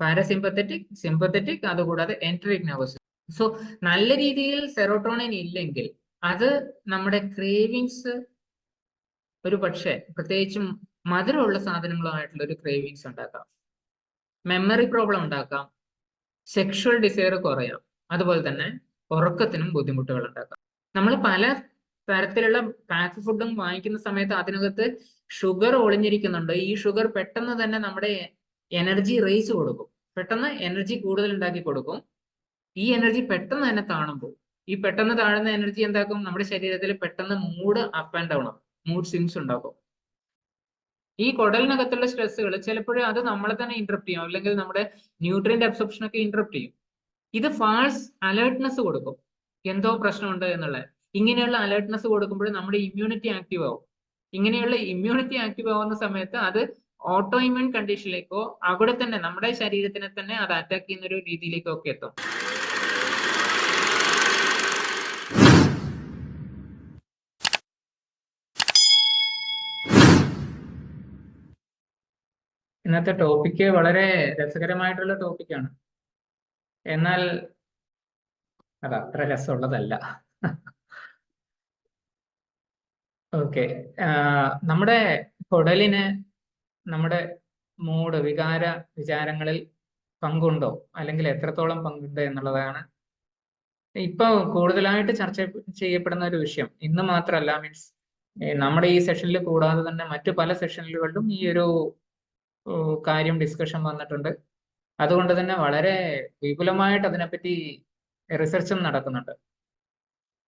Parasympathetic, sympathetic, അതുകൂടാതെ enteric nervous. So നല്ല രീതിയിൽ സെറോട്ടോണിൻ ഇല്ലെങ്കിൽ അത് നമ്മുടെ ക്രേവിങ്സ് ഒരു പക്ഷേ പ്രത്യേകിച്ചും മധുരമുള്ള സാധനങ്ങളുമായിട്ടുള്ള ഒരു ക്രേവിങ്സ് ഉണ്ടാക്കാം, മെമ്മറി പ്രോബ്ലം ഉണ്ടാക്കാം, സെക്ഷുവൽ ഡിസയർ കുറയാം, അതുപോലെ തന്നെ ഉറക്കത്തിനും ബുദ്ധിമുട്ടുകൾ ഉണ്ടാക്കാം. നമ്മൾ പല തരത്തിലുള്ള പാക്ക് ഫുഡും വാങ്ങിക്കുന്ന സമയത്ത് അതിനകത്ത് ഷുഗർ ഒളിഞ്ഞിരിക്കുന്നുണ്ട്. ഈ ഷുഗർ പെട്ടെന്ന് തന്നെ നമ്മുടെ എനർജി റേസ് കൊടുക്കും, പെട്ടെന്ന് എനർജി കൂടുതൽ ഉണ്ടാക്കി കൊടുക്കും. ഈ എനർജി പെട്ടെന്ന് തന്നെ താണുമ്പോൾ ഈ പെട്ടെന്ന് താഴുന്ന എനർജി എന്താക്കും, നമ്മുടെ ശരീരത്തിൽ പെട്ടെന്ന് മൂഡ് അപ്പ് ആൻഡ് ഡൗൺ ആവും, മൂഡ് സ്വിങ്സ് ഉണ്ടാക്കും. ഈ കുടലിനകത്തുള്ള സ്ട്രെസ്സുകൾ ചിലപ്പോഴും അത് നമ്മളെ തന്നെ ഇന്ററപ്റ്റ് ചെയ്യും, അല്ലെങ്കിൽ നമ്മുടെ ന്യൂട്രിയന്റ് അബ്സോർപ്ഷൻ ഒക്കെ ഇന്ററപ്റ്റ് ചെയ്യും. ഇത് ഫാൾസ് അലേർട്ട്നെസ് കൊടുക്കും, എന്തോ പ്രശ്നമുണ്ട് എന്നുള്ളത്. ഇങ്ങനെയുള്ള അലേർട്ട്നെസ് കൊടുക്കുമ്പോൾ നമ്മുടെ ഇമ്മ്യൂണിറ്റി ആക്റ്റീവ് ആവും. ഇങ്ങനെയുള്ള ഇമ്മ്യൂണിറ്റി ആക്റ്റീവ് ആവുന്ന സമയത്ത് അത് ഓട്ടോ ഇമ്മ്യൂൺ കണ്ടീഷനിലേക്കോ അവിടെ തന്നെ നമ്മുടെ ശരീരത്തിനെ തന്നെ അത് അറ്റാക്ക് ചെയ്യുന്ന ഒരു രീതിയിലേക്കോ ഒക്കെ എത്തും. ഇന്നത്തെ ടോപ്പിക്ക് വളരെ രസകരമായിട്ടുള്ള ടോപ്പിക്കാണ്, എന്നാൽ അത് അത്ര രസമുള്ളതല്ല. ഓക്കെ, നമ്മുടെ കുടലിന് നമ്മുടെ മൂഡ്, വിചാരങ്ങളിൽ പങ്കുണ്ടോ, അല്ലെങ്കിൽ എത്രത്തോളം പങ്കുണ്ട് എന്നുള്ളതാണ് ഇപ്പൊ കൂടുതലായിട്ട് ചർച്ച ചെയ്യപ്പെടുന്ന ഒരു വിഷയം. ഇന്ന് മാത്രമല്ല, മീൻസ് നമ്മുടെ ഈ സെഷനിൽ കൂടാതെ തന്നെ മറ്റു പല സെഷനുകളിലും ഈ ഒരു കാര്യം ഡിസ്കഷൻ വന്നിട്ടുണ്ട്. അതുകൊണ്ട് തന്നെ വളരെ വിപുലമായിട്ട് അതിനെപ്പറ്റി റിസർച്ചും നടക്കുന്നുണ്ട്.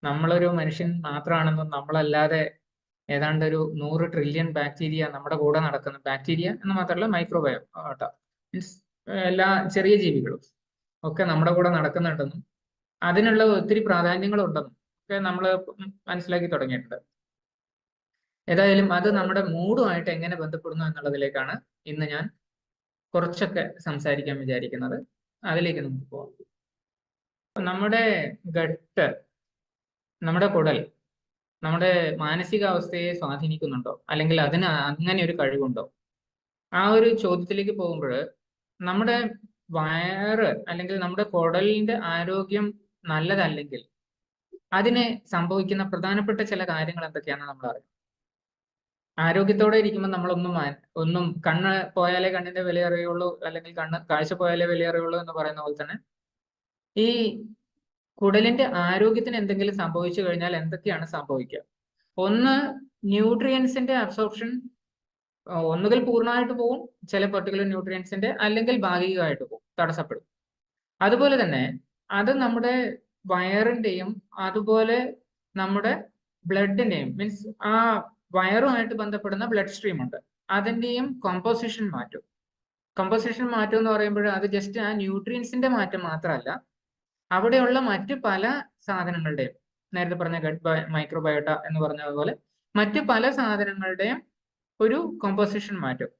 നമ്മളൊരു മനുഷ്യൻ മാത്രമാണെന്നും നമ്മളല്ലാതെ ഏതാണ്ട് ഒരു 100 ട്രില്യൺ ബാക്ടീരിയ നമ്മുടെ കൂടെ നടക്കുന്ന, ബാക്ടീരിയ എന്ന് മാത്രമല്ല മൈക്രോബയോട്ട മീൻസ് എല്ലാ ചെറിയ ജീവികളും ഒക്കെ നമ്മുടെ കൂടെ നടക്കുന്നുണ്ടെന്നും അതിനുള്ള ഒത്തിരി പ്രാധാന്യങ്ങളുണ്ടെന്നും ഒക്കെ നമ്മൾ മനസ്സിലാക്കി തുടങ്ങിയിട്ടുണ്ട്. ഏതായാലും അത് നമ്മുടെ മൂഡുമായിട്ട് എങ്ങനെ ബന്ധപ്പെടുന്നു എന്നുള്ളതിലേക്കാണ് ഇന്ന് ഞാൻ കുറച്ചൊക്കെ സംസാരിക്കാൻ വിചാരിക്കുന്നത്. അതിലേക്ക് നമുക്ക് പോകാം. നമ്മുടെ ഗട്ട്, നമ്മുടെ കുടൽ നമ്മുടെ മാനസികാവസ്ഥയെ സ്വാധീനിക്കുന്നുണ്ടോ, അല്ലെങ്കിൽ അതിന് അങ്ങനെ ഒരു കഴിവുണ്ടോ? ആ ഒരു ചോദ്യത്തിലേക്ക് പോകുമ്പോൾ നമ്മുടെ വയറ് അല്ലെങ്കിൽ നമ്മുടെ കുടലിന്റെ ആരോഗ്യം നല്ലതല്ലെങ്കിൽ അതിന് സംഭവിക്കുന്ന പ്രധാനപ്പെട്ട ചില കാര്യങ്ങൾ എന്തൊക്കെയാണെന്ന് നമ്മൾ അറിയാം. ആരോഗ്യത്തോടെ ഇരിക്കുമ്പോൾ നമ്മളൊന്നും കണ്ണ് പോയാലേ കണ്ണിന്റെ വില അറിയുള്ളൂ, അല്ലെങ്കിൽ കാഴ്ച പോയാലേ വില അറിയുള്ളൂ എന്ന് പറയുന്ന പോലെ തന്നെ ഈ കുടലിന്റെ ആരോഗ്യത്തിന് എന്തെങ്കിലും സംഭവിച്ചു കഴിഞ്ഞാൽ എന്തൊക്കെയാണ് സംഭവിക്കുക? ഒന്ന്, ന്യൂട്രിയൻസിന്റെ അബ്സോർപ്ഷൻ ഒന്നുകിൽ പൂർണ്ണമായിട്ട് പോകും, ചില പെർട്ടിക്കുലർ ന്യൂട്രിയൻസിന്റെ, അല്ലെങ്കിൽ ഭാഗികമായിട്ട് പോകും, തടസ്സപ്പെടും. അതുപോലെ തന്നെ അത് നമ്മുടെ വയറിന്റെയും അതുപോലെ നമ്മുടെ ബ്ലഡിന്റെയും, മീൻസ് ആ വയറുമായിട്ട് ബന്ധപ്പെടുന്ന ബ്ലഡ് സ്ട്രീം ഉണ്ട്, അതിന്റെയും കോമ്പോസിഷൻ മാറ്റും. കോമ്പോസിഷൻ മാറ്റം എന്ന് പറയുമ്പോൾ അത് ജസ്റ്റ് ആ ന്യൂട്രിയൻസിന്റെ മാറ്റം മാത്രമല്ല, അവിടെയുള്ള മറ്റു പല സാധനങ്ങളുടെയും, നേരത്തെ പറഞ്ഞ ഗട്ട് മൈക്രോബയോട്ട എന്ന് പറഞ്ഞതുപോലെ മറ്റു പല സാധനങ്ങളുടെയും ഒരു കോമ്പോസിഷൻ മാറ്റും.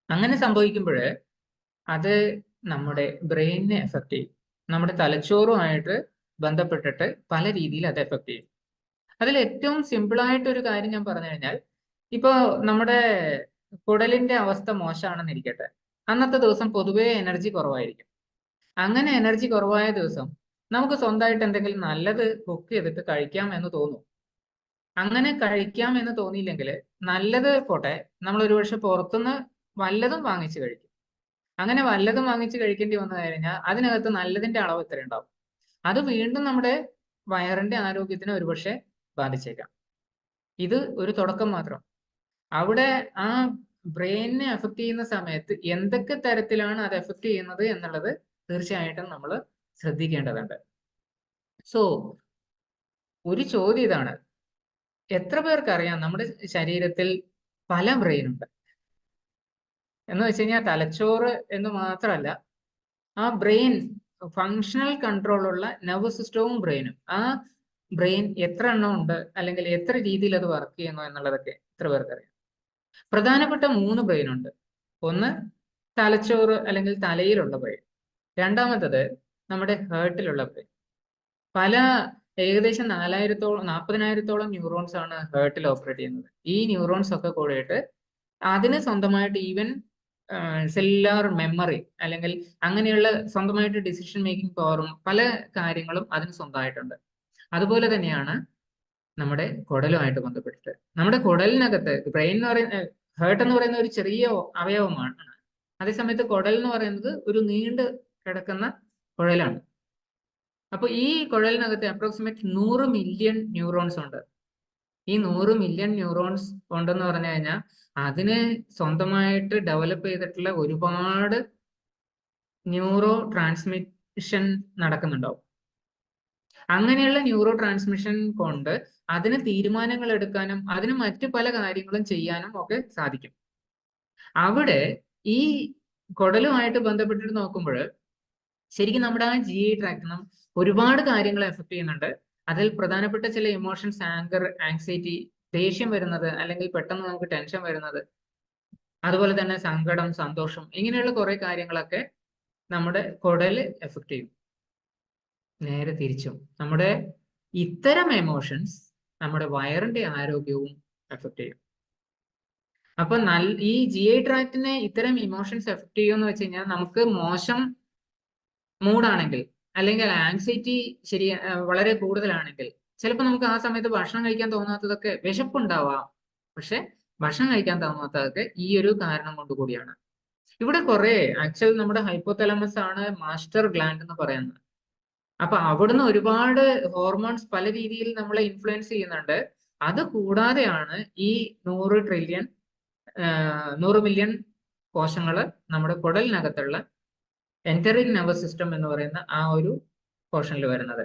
അങ്ങനെ സംഭവിക്കുമ്പോൾ അത് നമ്മുടെ ബ്രെയിനിനെ എഫക്ട് ചെയ്യും, നമ്മുടെ തലച്ചോറുമായിട്ട് ബന്ധപ്പെട്ടിട്ട് പല രീതിയിൽ അത് എഫക്ട് ചെയ്യും. അതിൽ ഏറ്റവും സിമ്പിളായിട്ട് ഒരു കാര്യം ഞാൻ പറഞ്ഞു കഴിഞ്ഞാൽ, ഇപ്പോ നമ്മുടെ കുടലിന്റെ അവസ്ഥ മോശമാണെന്ന് ഇരിക്കട്ടെ, അന്നത്തെ ദിവസം പൊതുവേ എനർജി കുറവായിരിക്കും. അങ്ങനെ എനർജി കുറവായ ദിവസം നമുക്ക് സ്വന്തമായിട്ട് എന്തെങ്കിലും നല്ലത് കുക്ക് ചെയ്തിട്ട് കഴിക്കാം എന്ന് തോന്നും. അങ്ങനെ കഴിക്കാം എന്ന് തോന്നിയില്ലെങ്കിൽ നല്ലത് പോട്ടെ, നമ്മൾ ഒരുപക്ഷെ പുറത്തുനിന്ന് വല്ലതും വാങ്ങിച്ചു കഴിക്കും. അങ്ങനെ വല്ലതും വാങ്ങിച്ച് കഴിക്കേണ്ടി വന്നു കഴിഞ്ഞാൽ അതിനകത്ത് നല്ലതിന്റെ അളവ് എത്ര ഉണ്ടാവും? അത് വീണ്ടും നമ്മുടെ വയറിന്റെ ആരോഗ്യത്തിനെ ഒരുപക്ഷെ ബാധിച്ചേക്കാം. ഇത് ഒരു തുടക്കം മാത്രം. അവിടെ ആ ബ്രെയിനിനെ എഫക്ട് ചെയ്യുന്ന സമയത്ത് എന്തൊക്കെ തരത്തിലാണ് അത് എഫക്ട് ചെയ്യുന്നത് എന്നുള്ളത് തീർച്ചയായിട്ടും നമ്മൾ ശ്രദ്ധിക്കേണ്ടതുണ്ട്. സോ ഒരു ചോദ്യം ഇതാണ്, എത്ര പേർക്കറിയാം നമ്മുടെ ശരീരത്തിൽ പല ബ്രെയിൻ ഉണ്ട് എന്ന് വെച്ച് കഴിഞ്ഞാൽ തലച്ചോറ് എന്ന് മാത്രമല്ല, ആ ബ്രെയിൻ ഫങ്ഷണൽ കൺട്രോളുള്ള നെർവസ് സിസ്റ്റവും ബ്രെയിനും, ആ ബ്രെയിൻ എത്ര എണ്ണം ഉണ്ട്, അല്ലെങ്കിൽ എത്ര രീതിയിൽ അത് വർക്ക് ചെയ്യുന്നു എന്നുള്ളതൊക്കെ എത്ര പേർക്കറിയാം? പ്രധാനപ്പെട്ട 3 ബ്രെയിൻ ഉണ്ട്. ഒന്ന് തലച്ചോറ് അല്ലെങ്കിൽ തലയിലുള്ള ബ്രെയിൻ, രണ്ടാമത്തത് നമ്മുടെ ഹേർട്ടിലുള്ള ബ്രെയിൻ. ഏകദേശം 40,000-40,000 ന്യൂറോൺസ് ആണ് ഹേർട്ടിൽ ഓപ്പറേറ്റ് ചെയ്യുന്നത്. ഈ ന്യൂറോൺസ് ഒക്കെ കൂടിയിട്ട് അതിന് സ്വന്തമായിട്ട് ഈവൻ സെല്ലുലാർ മെമ്മറി അല്ലെങ്കിൽ അങ്ങനെയുള്ള സ്വന്തമായിട്ട് ഡിസിഷൻ മേക്കിംഗ് പവറും പല കാര്യങ്ങളും അതിന് സ്വന്തമായിട്ടുണ്ട്. അതുപോലെ തന്നെയാണ് നമ്മുടെ കുടലുമായിട്ട് ബന്ധപ്പെട്ടിട്ട്. നമ്മുടെ കുടലിനകത്ത് ബ്രെയിൻ എന്ന് പറയുന്ന ഹേർട്ട് എന്ന് പറയുന്ന ഒരു ചെറിയ അവയവമാണ്. അതേസമയത്ത് കുടൽ എന്ന് പറയുന്നത് ഒരു നീണ്ട് കിടക്കുന്ന കുഴലാണ്. അപ്പൊ ഈ കുഴലിനകത്ത് അപ്രോക്സിമേറ്റ് 100 മില്യൺ ന്യൂറോൺസ് ഉണ്ട്. ഈ 100 മില്യൺ ന്യൂറോൺസ് ഉണ്ടെന്ന് പറഞ്ഞു കഴിഞ്ഞാൽ അതിന് സ്വന്തമായിട്ട് ഡെവലപ്പ് ചെയ്തിട്ടുള്ള ഒരുപാട് ന്യൂറോ ട്രാൻസ്മിഷൻ നടക്കുന്നുണ്ടാവും. അങ്ങനെയുള്ള ന്യൂറോ ട്രാൻസ്മിഷൻ കൊണ്ട് അതിന് തീരുമാനങ്ങൾ എടുക്കാനും അതിന് മറ്റു പല കാര്യങ്ങളും ചെയ്യാനും ഒക്കെ സാധിക്കും. അവിടെ ഈ കുടലുമായിട്ട് ബന്ധപ്പെട്ടിട്ട് നോക്കുമ്പോൾ ശരിക്കും നമ്മുടെ ആ GI ട്രാക്ടിനും ഒരുപാട് കാര്യങ്ങളെ എഫക്ട് ചെയ്യുന്നുണ്ട്. അതിൽ പ്രധാനപ്പെട്ട ചില ഇമോഷൻസ്, ആങ്കർ, ആങ്സൈറ്റി, ദേഷ്യം വരുന്നത് അല്ലെങ്കിൽ പെട്ടെന്ന് നമുക്ക് ടെൻഷൻ വരുന്നത്, അതുപോലെ തന്നെ സങ്കടം, സന്തോഷം, ഇങ്ങനെയുള്ള കുറെ കാര്യങ്ങളൊക്കെ നമ്മുടെ കുടല് എഫക്ട് ചെയ്യും. നേരെ തിരിച്ചും നമ്മുടെ ഇത്തരം എമോഷൻസ് നമ്മുടെ വയറിന്റെ ആരോഗ്യവും എഫക്ട് ചെയ്യും. അപ്പൊ ഈ GI ട്രാക്റ്റിനെ ഇത്തരം ഇമോഷൻസ് എഫക്ട് ചെയ്യുമെന്ന് വെച്ച് കഴിഞ്ഞാൽ നമുക്ക് മോശം മൂഡാണെങ്കിൽ അല്ലെങ്കിൽ ആങ്സൈറ്റി വളരെ കൂടുതലാണെങ്കിൽ ചിലപ്പോൾ നമുക്ക് ആ സമയത്ത് ഭക്ഷണം കഴിക്കാൻ തോന്നാത്തതൊക്കെ വിശപ്പുണ്ടാവാം. പക്ഷെ ഭക്ഷണം കഴിക്കാൻ തോന്നാത്തതൊക്കെ ഈ ഒരു കാരണം കൊണ്ട് കൂടിയാണ്. ഇവിടെ കുറെ ആക്ച്വൽ നമ്മുടെ ഹൈപ്പോതലമസ് ആണ് മാസ്റ്റർ ഗ്ലാൻഡ് എന്ന് പറയുന്നത്. അപ്പൊ അവിടുന്ന് ഒരുപാട് ഹോർമോൺസ് പല രീതിയിൽ നമ്മളെ ഇൻഫ്ലുവൻസ് ചെയ്യുന്നുണ്ട്. അത് കൂടാതെയാണ് ഈ 100 മില്യൺ കോശങ്ങള് നമ്മുടെ കുടലിനകത്തുള്ള എൻറ്ററിക് നെർവസ് സിസ്റ്റം എന്ന് പറയുന്ന ആ ഒരു പോർഷനിൽ വരുന്നത്.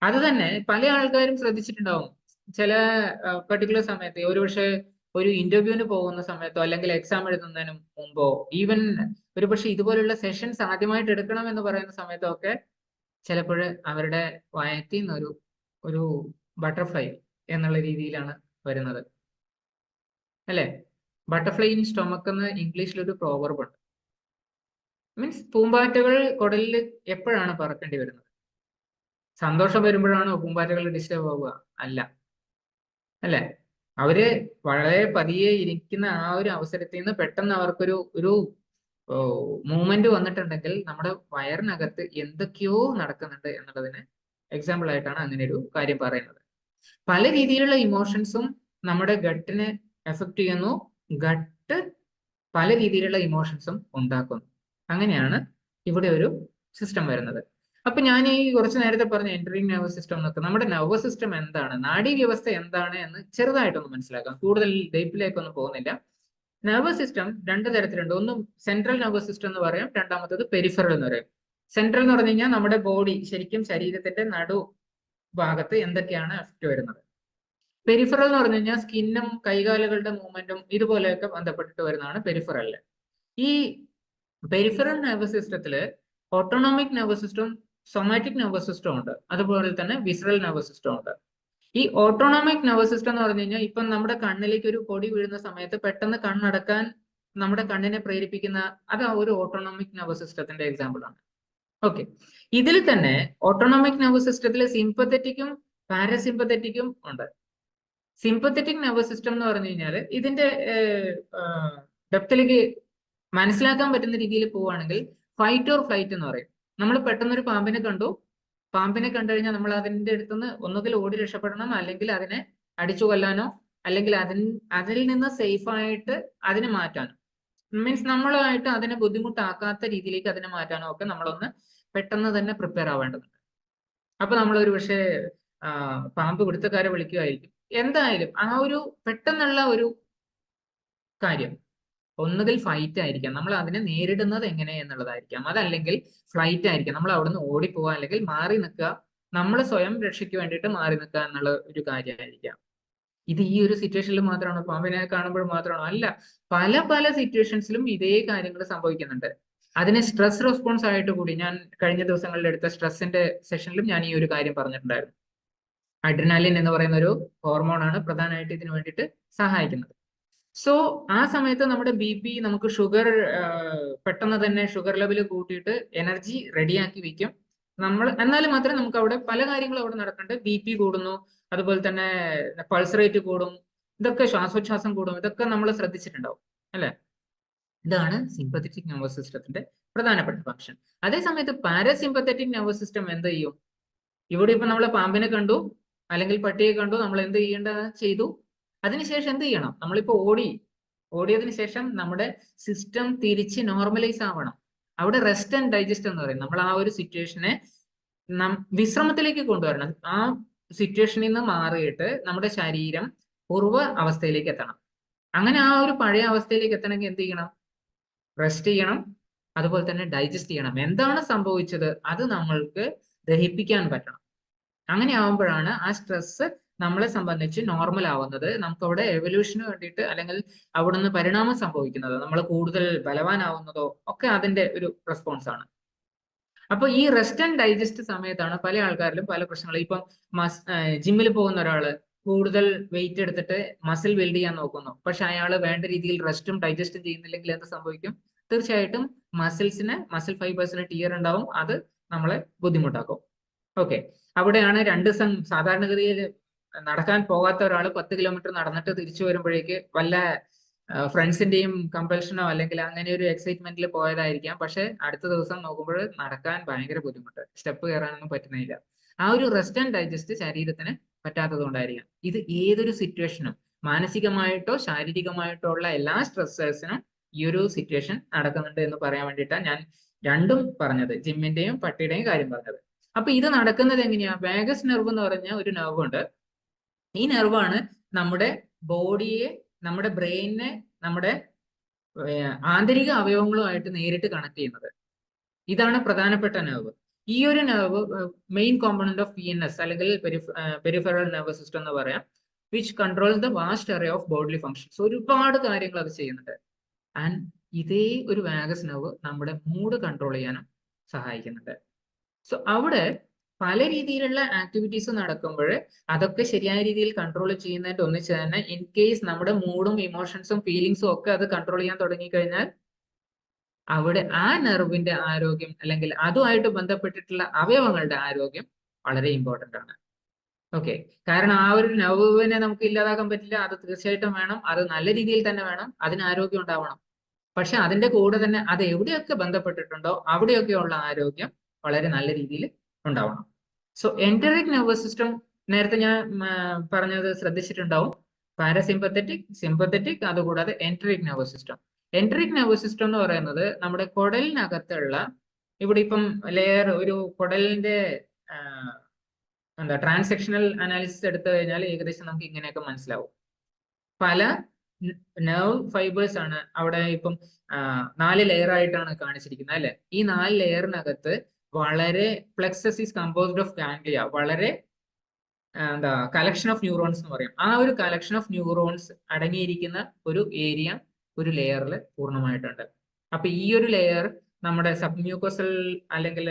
അത് തന്നെ പല ആൾക്കാരും ശ്രദ്ധിച്ചിട്ടുണ്ടാവും. ചില പെർട്ടിക്കുലർ സമയത്ത് ഒരുപക്ഷെ ഒരു ഇന്റർവ്യൂവിന് പോകുന്ന സമയത്തോ അല്ലെങ്കിൽ എക്സാം എഴുതുന്നതിന് മുമ്പോ ഈവൻ ഒരുപക്ഷെ ഇതുപോലുള്ള സെഷൻസ് ആദ്യമായിട്ട് എടുക്കണം എന്ന് പറയുന്ന സമയത്തോ ഒക്കെ ചിലപ്പോൾ അവരുടെ വയറ്റിൽ നിന്ന് ഒരു ബട്ടർഫ്ലൈ എന്നുള്ള രീതിയിലാണ് വരുന്നത്, അല്ലെ? ബട്ടർഫ്ലൈ ഇൻ സ്റ്റൊമക്ക് എന്ന് ഇംഗ്ലീഷിൽ ഒരു പ്രോവർബ് ഉണ്ട്. മീൻസ് പൂമ്പാറ്റകൾ കുടലിൽ എപ്പോഴാണ് പറക്കേണ്ടി വരുന്നത്? സന്തോഷം വരുമ്പോഴാണോ പൂമ്പാറ്റകൾ ഡിസ്റ്റർബ് ആവുക? അല്ല, അല്ലെ? അവര് വളരെ പതിയെ ഇരിക്കുന്ന ആ ഒരു അവസരത്തിൽ നിന്ന് പെട്ടെന്ന് അവർക്കൊരു മൂവ്മെന്റ് വന്നിട്ടുണ്ടെങ്കിൽ നമ്മുടെ വയറിനകത്ത് എന്തൊക്കെയോ നടക്കുന്നുണ്ട് എന്നുള്ളതിന് എക്സാമ്പിൾ ആയിട്ടാണ് അങ്ങനെ ഒരു കാര്യം പറയുന്നത്. പല രീതിയിലുള്ള ഇമോഷൻസും നമ്മുടെ ഗട്ടിനെ എഫക്ട് ചെയ്യുന്നു. ഗട്ട് പല രീതിയിലുള്ള ഇമോഷൻസും ഉണ്ടാക്കുന്നു. അങ്ങനെയാണ് ഇവിടെ ഒരു സിസ്റ്റം വരുന്നത്. അപ്പൊ ഞാൻ ഈ കുറച്ച് നേരത്തെ പറഞ്ഞ എൻറ്ററിക് നെർവസ് സിസ്റ്റം എന്നൊക്കെ നമ്മുടെ നെർവസ് സിസ്റ്റം എന്താണ്, നാഡീവ്യവസ്ഥ എന്താണ് എന്ന് ചെറുതായിട്ടൊന്ന് മനസ്സിലാക്കാം. കൂടുതൽ ഡീപ്പിലേക്കൊന്നും പോകുന്നില്ല. നെർവസ് സിസ്റ്റം രണ്ട് തരത്തിലുണ്ട്. ഒന്ന് സെൻട്രൽ നെർവസ് സിസ്റ്റം എന്ന് പറയാം, രണ്ടാമത്തത് പെരിഫറൽ എന്ന് പറയും. സെൻട്രൽ എന്ന് പറഞ്ഞു കഴിഞ്ഞാൽ നമ്മുടെ ബോഡി ശരിക്കും ശരീരത്തിന്റെ നടു ഭാഗത്ത് എന്തൊക്കെയാണ് എഫക്ട് വരുന്നത്. പെരിഫറൽ എന്ന് പറഞ്ഞു കഴിഞ്ഞാൽ സ്കിന്നും കൈകാലുകളുടെ മൂവ്മെന്റും ഇതുപോലെയൊക്കെ ബന്ധപ്പെട്ടിട്ട് വരുന്നതാണ് പെരിഫറല്. ഈ പെരിഫറൽ നെർവസ് സിസ്റ്റത്തില് autonomic nervous system, somatic nervous system ഉണ്ട്, അതുപോലെ തന്നെ വിസറൽ നെർവസ് സിസ്റ്റം ഉണ്ട്. ഈ ഓട്ടോണോമിക് നെർവസ് സിസ്റ്റം എന്ന് പറഞ്ഞു കഴിഞ്ഞാൽ ഇപ്പം നമ്മുടെ കണ്ണിലേക്ക് ഒരു പൊടി വീഴുന്ന സമയത്ത് പെട്ടെന്ന് കണ്ണടക്കാൻ നമ്മുടെ കണ്ണിനെ പ്രേരിപ്പിക്കുന്ന അത് ഒരു ഓട്ടോണോമിക് നെർവസ് സിസ്റ്റത്തിന്റെ എക്സാമ്പിൾ ആണ്. ഓക്കെ, ഇതിൽ തന്നെ ഓട്ടോണോമിക് നെർവസ് സിസ്റ്റത്തിൽ സിംപത്തറ്റിക്കും പാരസിംപത്തറ്റിക്കും ഉണ്ട്. സിംപത്തറ്റിക് നെർവസ് സിസ്റ്റം എന്ന് പറഞ്ഞു കഴിഞ്ഞാൽ ഇതിന്റെ ഡെപ്തിലേക്ക് മനസ്സിലാക്കാൻ പറ്റുന്ന രീതിയിൽ പോവുകയാണെങ്കിൽ ഫൈറ്റ് ഓർ ഫ്ലൈറ്റ് എന്ന് പറയും. നമ്മൾ പെട്ടെന്നൊരു പാമ്പിനെ കണ്ടു കഴിഞ്ഞാൽ നമ്മൾ അതിന്റെ അടുത്തുനിന്ന് ഒന്നുകിൽ ഓടി രക്ഷപ്പെടണം, അല്ലെങ്കിൽ അതിനെ അടിച്ചു കൊല്ലാനോ, അല്ലെങ്കിൽ അതിൽ നിന്ന് സേഫ് ആയിട്ട് അതിനെ മാറ്റാനോ, മീൻസ് നമ്മളായിട്ട് അതിനെ ബുദ്ധിമുട്ടാക്കാത്ത രീതിയിലേക്ക് അതിനെ മാറ്റാനോ ഒക്കെ നമ്മളൊന്ന് പെട്ടെന്ന് തന്നെ പ്രിപ്പയർ ആവേണ്ടതുണ്ട്. അപ്പൊ നമ്മൾ ഒരു പക്ഷേ പാമ്പ് പിടുത്തക്കാരെ വിളിക്കുമായിരിക്കും. എന്തായാലും ആ ഒരു പെട്ടെന്നുള്ള ഒരു കാര്യം ഒന്നുകിൽ ഫൈറ്റ് ആയിരിക്കാം, നമ്മൾ അതിനെ നേരിടുന്നത് എങ്ങനെ എന്നുള്ളതായിരിക്കാം, അതല്ലെങ്കിൽ ഫ്ലൈറ്റ് ആയിരിക്കാം, നമ്മൾ അവിടുന്ന് ഓടിപ്പോവുക അല്ലെങ്കിൽ മാറി നിൽക്കുക, നമ്മൾ സ്വയം രക്ഷയ്ക്ക് വേണ്ടിയിട്ട് മാറി നിൽക്കുക എന്നുള്ള ഒരു കാര്യമായിരിക്കാം. ഇത് ഈ ഒരു സിറ്റുവേഷനിൽ മാത്രമാണോ, പാമ്പിനെ കാണുമ്പോൾ മാത്രമാണോ? അല്ല, പല പല സിറ്റുവേഷൻസിലും ഇതേ കാര്യങ്ങൾ സംഭവിക്കുന്നുണ്ട്. അതിന് സ്ട്രെസ് റെസ്പോൺസ് ആയിട്ട് കൂടി ഞാൻ കഴിഞ്ഞ ദിവസങ്ങളിൽ എടുത്ത സ്ട്രെസ്സിന്റെ സെഷനിലും ഞാൻ ഈ ഒരു കാര്യം പറഞ്ഞിട്ടുണ്ടായിരുന്നു. അഡ്രിനാലിൻ എന്ന് പറയുന്ന ഒരു ഹോർമോണാണ് പ്രധാനമായിട്ട് ഇതിനു വേണ്ടിയിട്ട് സഹായിക്കുന്നത്. സോ ആ സമയത്ത് നമ്മുടെ BP, നമുക്ക് ഷുഗർ, പെട്ടെന്ന് തന്നെ ഷുഗർ ലെവൽ കൂട്ടിയിട്ട് എനർജി റെഡിയാക്കി വെക്കും നമ്മൾ. എന്നാലും മാത്രമേ നമുക്ക് അവിടെ പല കാര്യങ്ങളും അവിടെ നടക്കുന്നുണ്ട്. BP കൂടുന്നു, അതുപോലെ തന്നെ പൾസ് റേറ്റ് കൂടും, ഇതൊക്കെ ശ്വാസോച്ഛ്വാസം കൂടും, ഇതൊക്കെ നമ്മൾ ശ്രദ്ധിച്ചിട്ടുണ്ടാവും, അല്ലെ? ഇതാണ് സിമ്പത്തറ്റിക് നെർവസ് സിസ്റ്റത്തിന്റെ പ്രധാനപ്പെട്ട ഫംഗ്ഷൻ. അതേസമയത്ത് പാരാസിമ്പത്തറ്റിക് നെർവസ് സിസ്റ്റം എന്ത് ചെയ്യും? ഇവിടെ ഇപ്പൊ നമ്മൾ പാമ്പിനെ കണ്ടു അല്ലെങ്കിൽ പട്ടിയെ കണ്ടു, നമ്മൾ എന്ത് ചെയ്തു, അതിനുശേഷം എന്ത് ചെയ്യണം? നമ്മളിപ്പോ ഓടിയതിനു ശേഷം നമ്മുടെ സിസ്റ്റം തിരിച്ച് നോർമലൈസ് ആവണം. അവിടെ റെസ്റ്റ് ആൻഡ് ഡൈജസ്റ്റ് എന്ന് പറയും. നമ്മൾ ആ ഒരു സിറ്റുവേഷനെ വിശ്രമത്തിലേക്ക് കൊണ്ടുവരണം. ആ സിറ്റുവേഷനിൽ നിന്ന് മാറിയിട്ട് നമ്മുടെ ശരീരം പൂർവ്വ അവസ്ഥയിലേക്ക് എത്തണം. അങ്ങനെ ആ ഒരു പഴയ അവസ്ഥയിലേക്ക് എത്തണമെങ്കിൽ എന്ത് ചെയ്യണം? റെസ്റ്റ് ചെയ്യണം, അതുപോലെ തന്നെ ഡൈജസ്റ്റ് ചെയ്യണം. എന്താണ് സംഭവിച്ചത് അത് നമ്മൾക്ക് ദഹിപ്പിക്കാൻ പറ്റണം. അങ്ങനെ ആവുമ്പോഴാണ് ആ സ്ട്രെസ് നമ്മളെ സംബന്ധിച്ച് നോർമൽ ആവുന്നത്. നമുക്ക് അവിടെ എവല്യൂഷന് വേണ്ടിയിട്ട് അല്ലെങ്കിൽ അവിടുന്ന് പരിണാമം സംഭവിക്കുന്നത്, നമ്മൾ കൂടുതൽ ബലവാനാവുന്നതോ ഒക്കെ അതിന്റെ ഒരു റെസ്പോൺസ് ആണ്. അപ്പൊ ഈ റെസ്റ്റ് ആൻഡ് ഡൈജസ്റ്റ് സമയത്താണ് പല ആൾക്കാരിലും പല പ്രശ്നങ്ങളും. ഇപ്പം ജിമ്മിൽ പോകുന്ന ഒരാള് കൂടുതൽ വെയിറ്റ് എടുത്തിട്ട് മസിൽ ബിൽഡ് ചെയ്യാൻ നോക്കുന്നു, പക്ഷെ അയാൾ വേണ്ട രീതിയിൽ റെസ്റ്റും ഡൈജസ്റ്റും ചെയ്യുന്നില്ലെങ്കിൽ എന്ത് സംഭവിക്കും? തീർച്ചയായിട്ടും മസിൽ ഫൈബേഴ്സിന് ടിയർ ഉണ്ടാവും, അത് നമ്മളെ ബുദ്ധിമുട്ടാക്കും. ഓക്കെ, അവിടെയാണ് സാധാരണഗതിയിൽ നടക്കാൻ പോകാത്ത ഒരാൾ 10 കിലോമീറ്റർ നടന്നിട്ട് തിരിച്ചു വരുമ്പോഴേക്ക് വല്ല ഫ്രണ്ട്സിന്റെയും കമ്പൽഷനോ അല്ലെങ്കിൽ അങ്ങനെ ഒരു എക്സൈറ്റ്മെന്റിൽ പോയതായിരിക്കാം. പക്ഷെ അടുത്ത ദിവസം നോക്കുമ്പോൾ നടക്കാൻ ഭയങ്കര ബുദ്ധിമുട്ട്, സ്റ്റെപ്പ് കയറാനൊന്നും പറ്റുന്നില്ല. ആ ഒരു റെസ്റ്റ് ആൻഡ് ഡൈജസ്റ്റ് ശരീരത്തിന് പറ്റാത്തത് കൊണ്ടായിരിക്കാം. ഇത് ഏതൊരു സിറ്റുവേഷനും മാനസികമായിട്ടോ ശാരീരികമായിട്ടോ ഉള്ള എല്ലാ സ്ട്രെസ്സേഴ്സിനും ഈ ഒരു സിറ്റുവേഷൻ നടക്കുന്നുണ്ട് എന്ന് പറയാൻ വേണ്ടിയിട്ടാണ് ഞാൻ രണ്ടും പറഞ്ഞത്, ജിമ്മിന്റെയും പട്ടിയുടെയും കാര്യം പറഞ്ഞത്. അപ്പൊ ഇത് നടക്കുന്നത് എങ്ങനെയാ? വാഗസ് നെർവ് എന്ന് പറഞ്ഞ ഒരു നെർവ് ഉണ്ട്. ഈ നെർവാണ് നമ്മുടെ ബോഡിയെ, നമ്മുടെ ബ്രെയിനിനെ, നമ്മുടെ ആന്തരിക അവയവങ്ങളുമായിട്ട് നേരിട്ട് കണക്ട് ചെയ്യുന്നത്. ഇതാണ് പ്രധാനപ്പെട്ട നെർവ്. ഈ ഒരു nerve main component of PNS അല്ലെങ്കിൽ പെരിഫറൽ നെർവസ് സിസ്റ്റം എന്ന് പറയാം, which controls the vast array of body functions. ഒരുപാട് കാര്യങ്ങൾ അത് ചെയ്യുന്നുണ്ട്. ആൻഡ് ഇതേ ഒരു വാഗസ് നെർവ് നമ്മുടെ മൂഡ് കൺട്രോൾ ചെയ്യാനും സഹായിക്കുന്നുണ്ട്. സോ അവിടെ പല രീതിയിലുള്ള ആക്ടിവിറ്റീസ് നടക്കുമ്പോൾ അതൊക്കെ ശരിയായ രീതിയിൽ കൺട്രോൾ ചെയ്യുന്നതിന്റെ ഒന്നിച്ച് തന്നെ ഇൻ കേസ് നമ്മുടെ മൂഡും ഇമോഷൻസും ഫീലിങ്സും ഒക്കെ അത് കൺട്രോൾ ചെയ്യാൻ തുടങ്ങിക്കഴിഞ്ഞാൽ അവിടെ ആ നെർവിന്റെ ആരോഗ്യം അല്ലെങ്കിൽ അതുമായിട്ട് ബന്ധപ്പെട്ടിട്ടുള്ള അവയവങ്ങളുടെ ആരോഗ്യം വളരെ ഇമ്പോർട്ടന്റ് ആണ്. ഓക്കെ, കാരണം ആ ഒരു നെർവിനെ നമുക്ക് ഇല്ലാതാക്കാൻ പറ്റില്ല, അത് തീർച്ചയായിട്ടും വേണം, അത് നല്ല രീതിയിൽ തന്നെ വേണം, അതിന് ആരോഗ്യം ഉണ്ടാവണം. പക്ഷെ അതിന്റെ കൂടെ തന്നെ അത് എവിടെയൊക്കെ ബന്ധപ്പെട്ടിട്ടുണ്ടോ അവിടെയൊക്കെയുള്ള ആരോഗ്യം വളരെ നല്ല രീതിയിൽ ഉണ്ടാവണം. സോ എന്ററിക് നെർവസ് സിസ്റ്റം നേരത്തെ ഞാൻ പറഞ്ഞത് ശ്രദ്ധിച്ചിട്ടുണ്ടാവും. പാരസിമ്പത്തറ്റിക്, സിമ്പത്തറ്റിക്, അതുകൂടാതെ enteric nervous system. Enteric nervous system എന്ന് പറയുന്നത് നമ്മുടെ കുടലിനകത്തുള്ള, ഇവിടെ ഇപ്പം ഒരു കുടലിന്റെ ട്രാൻസാക്ഷണൽ അനാലിസിസ് എടുത്തു കഴിഞ്ഞാൽ ഏകദേശം നമുക്ക് ഇങ്ങനെയൊക്കെ മനസ്സിലാവും. പല നെർവ് ഫൈബേഴ്സ് ആണ് അവിടെ. ഇപ്പം 4 ലെയർ ആയിട്ടാണ് കാണിച്ചിരിക്കുന്നത് അല്ലെ. ഈ 4 ലെയറിനകത്ത് വളരെ plexus is composed of ganglia, വളരെ കളക്ഷൻ ഓഫ് ന്യൂറോൺസ് എന്ന് പറയും. ആ ഒരു കളക്ഷൻ ഓഫ് ന്യൂറോൺസ് അടങ്ങിയിരിക്കുന്ന ഒരു ഏരിയ ഒരു ലെയറിൽ പൂർണ്ണമായിട്ടുണ്ട്. അപ്പൊ ഈ ഒരു ലെയർ നമ്മുടെ സബ്മ്യൂക്കോസൽ അല്ലെങ്കിൽ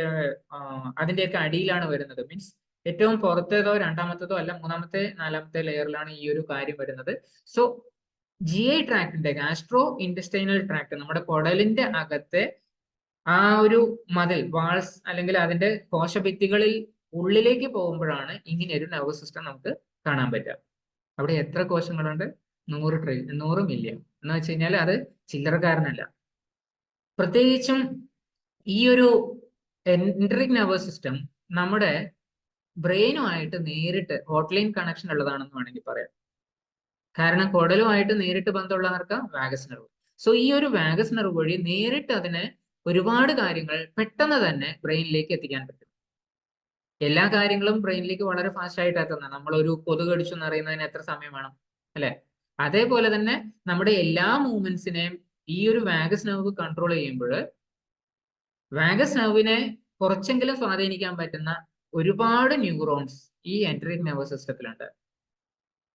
അതിന്റെയൊക്കെ അടിയിലാണ് വരുന്നത്. മീൻസ് ഏറ്റവും പുറത്തേതോ രണ്ടാമത്തേതോ അല്ല, മൂന്നാമത്തെ 4ാമത്തെ ലെയറിലാണ് ഈ ഒരു കാര്യം വരുന്നത്. സോ GI ട്രാക്ടിന്റെ, ഗാസ്ട്രോ ഇൻറ്റസ്റ്റൈനൽ ട്രാക്ട്, നമ്മുടെ കുടലിന്റെ അകത്തെ ആ ഒരു മതിൽ, വാൾസ് അല്ലെങ്കിൽ അതിന്റെ കോശഭിത്തികളിൽ ഉള്ളിലേക്ക് പോകുമ്പോഴാണ് ഇങ്ങനെ ഒരു നെർവസ് സിസ്റ്റം നമുക്ക് കാണാൻ പറ്റുക. അവിടെ എത്ര കോശങ്ങളുണ്ട്? 100 മില്യൺ എന്ന് വെച്ച് കഴിഞ്ഞാൽ അത് ചില്ലറക്കാരനല്ല. പ്രത്യേകിച്ചും ഈ ഒരു എന്ററിക് നെർവസ് സിസ്റ്റം നമ്മുടെ ബ്രെയിനുമായിട്ട് നേരിട്ട് ഹോട്ട്ലൈൻ കണക്ഷൻ ഉള്ളതാണെന്ന് വേണമെങ്കിൽ പറയാം. കാരണം കുടലുമായിട്ട് നേരിട്ട് ബന്ധമുള്ളവർക്ക് വാഗസ് നെർവ്. സോ ഈ ഒരു വാഗസ് നെർവ് വഴി നേരിട്ട് അതിന് ഒരുപാട് കാര്യങ്ങൾ പെട്ടെന്ന് തന്നെ ബ്രെയിനിലേക്ക് എത്തിക്കാൻ പറ്റും. എല്ലാ കാര്യങ്ങളും ബ്രെയിനിലേക്ക് വളരെ ഫാസ്റ്റ് ആയിട്ട് എത്തുന്നത്. നമ്മൾ ഒരു കൊതുക് കടിച്ചു എന്നറിയുന്നതിന് എത്ര സമയം വേണം അല്ലെ? അതേപോലെ തന്നെ നമ്മുടെ എല്ലാ മൂവ്മെന്റ്സിനെയും ഈ ഒരു വാഗസ് നെർവ് കൺട്രോൾ ചെയ്യുമ്പോൾ വാഗസ് നെർവിനെ കുറച്ചെങ്കിലും സ്വാധീനിക്കാൻ പറ്റുന്ന ഒരുപാട് ന്യൂറോൺസ് ഈ എന്ററിക് നെർവസ് സിസ്റ്റത്തിലുണ്ട്.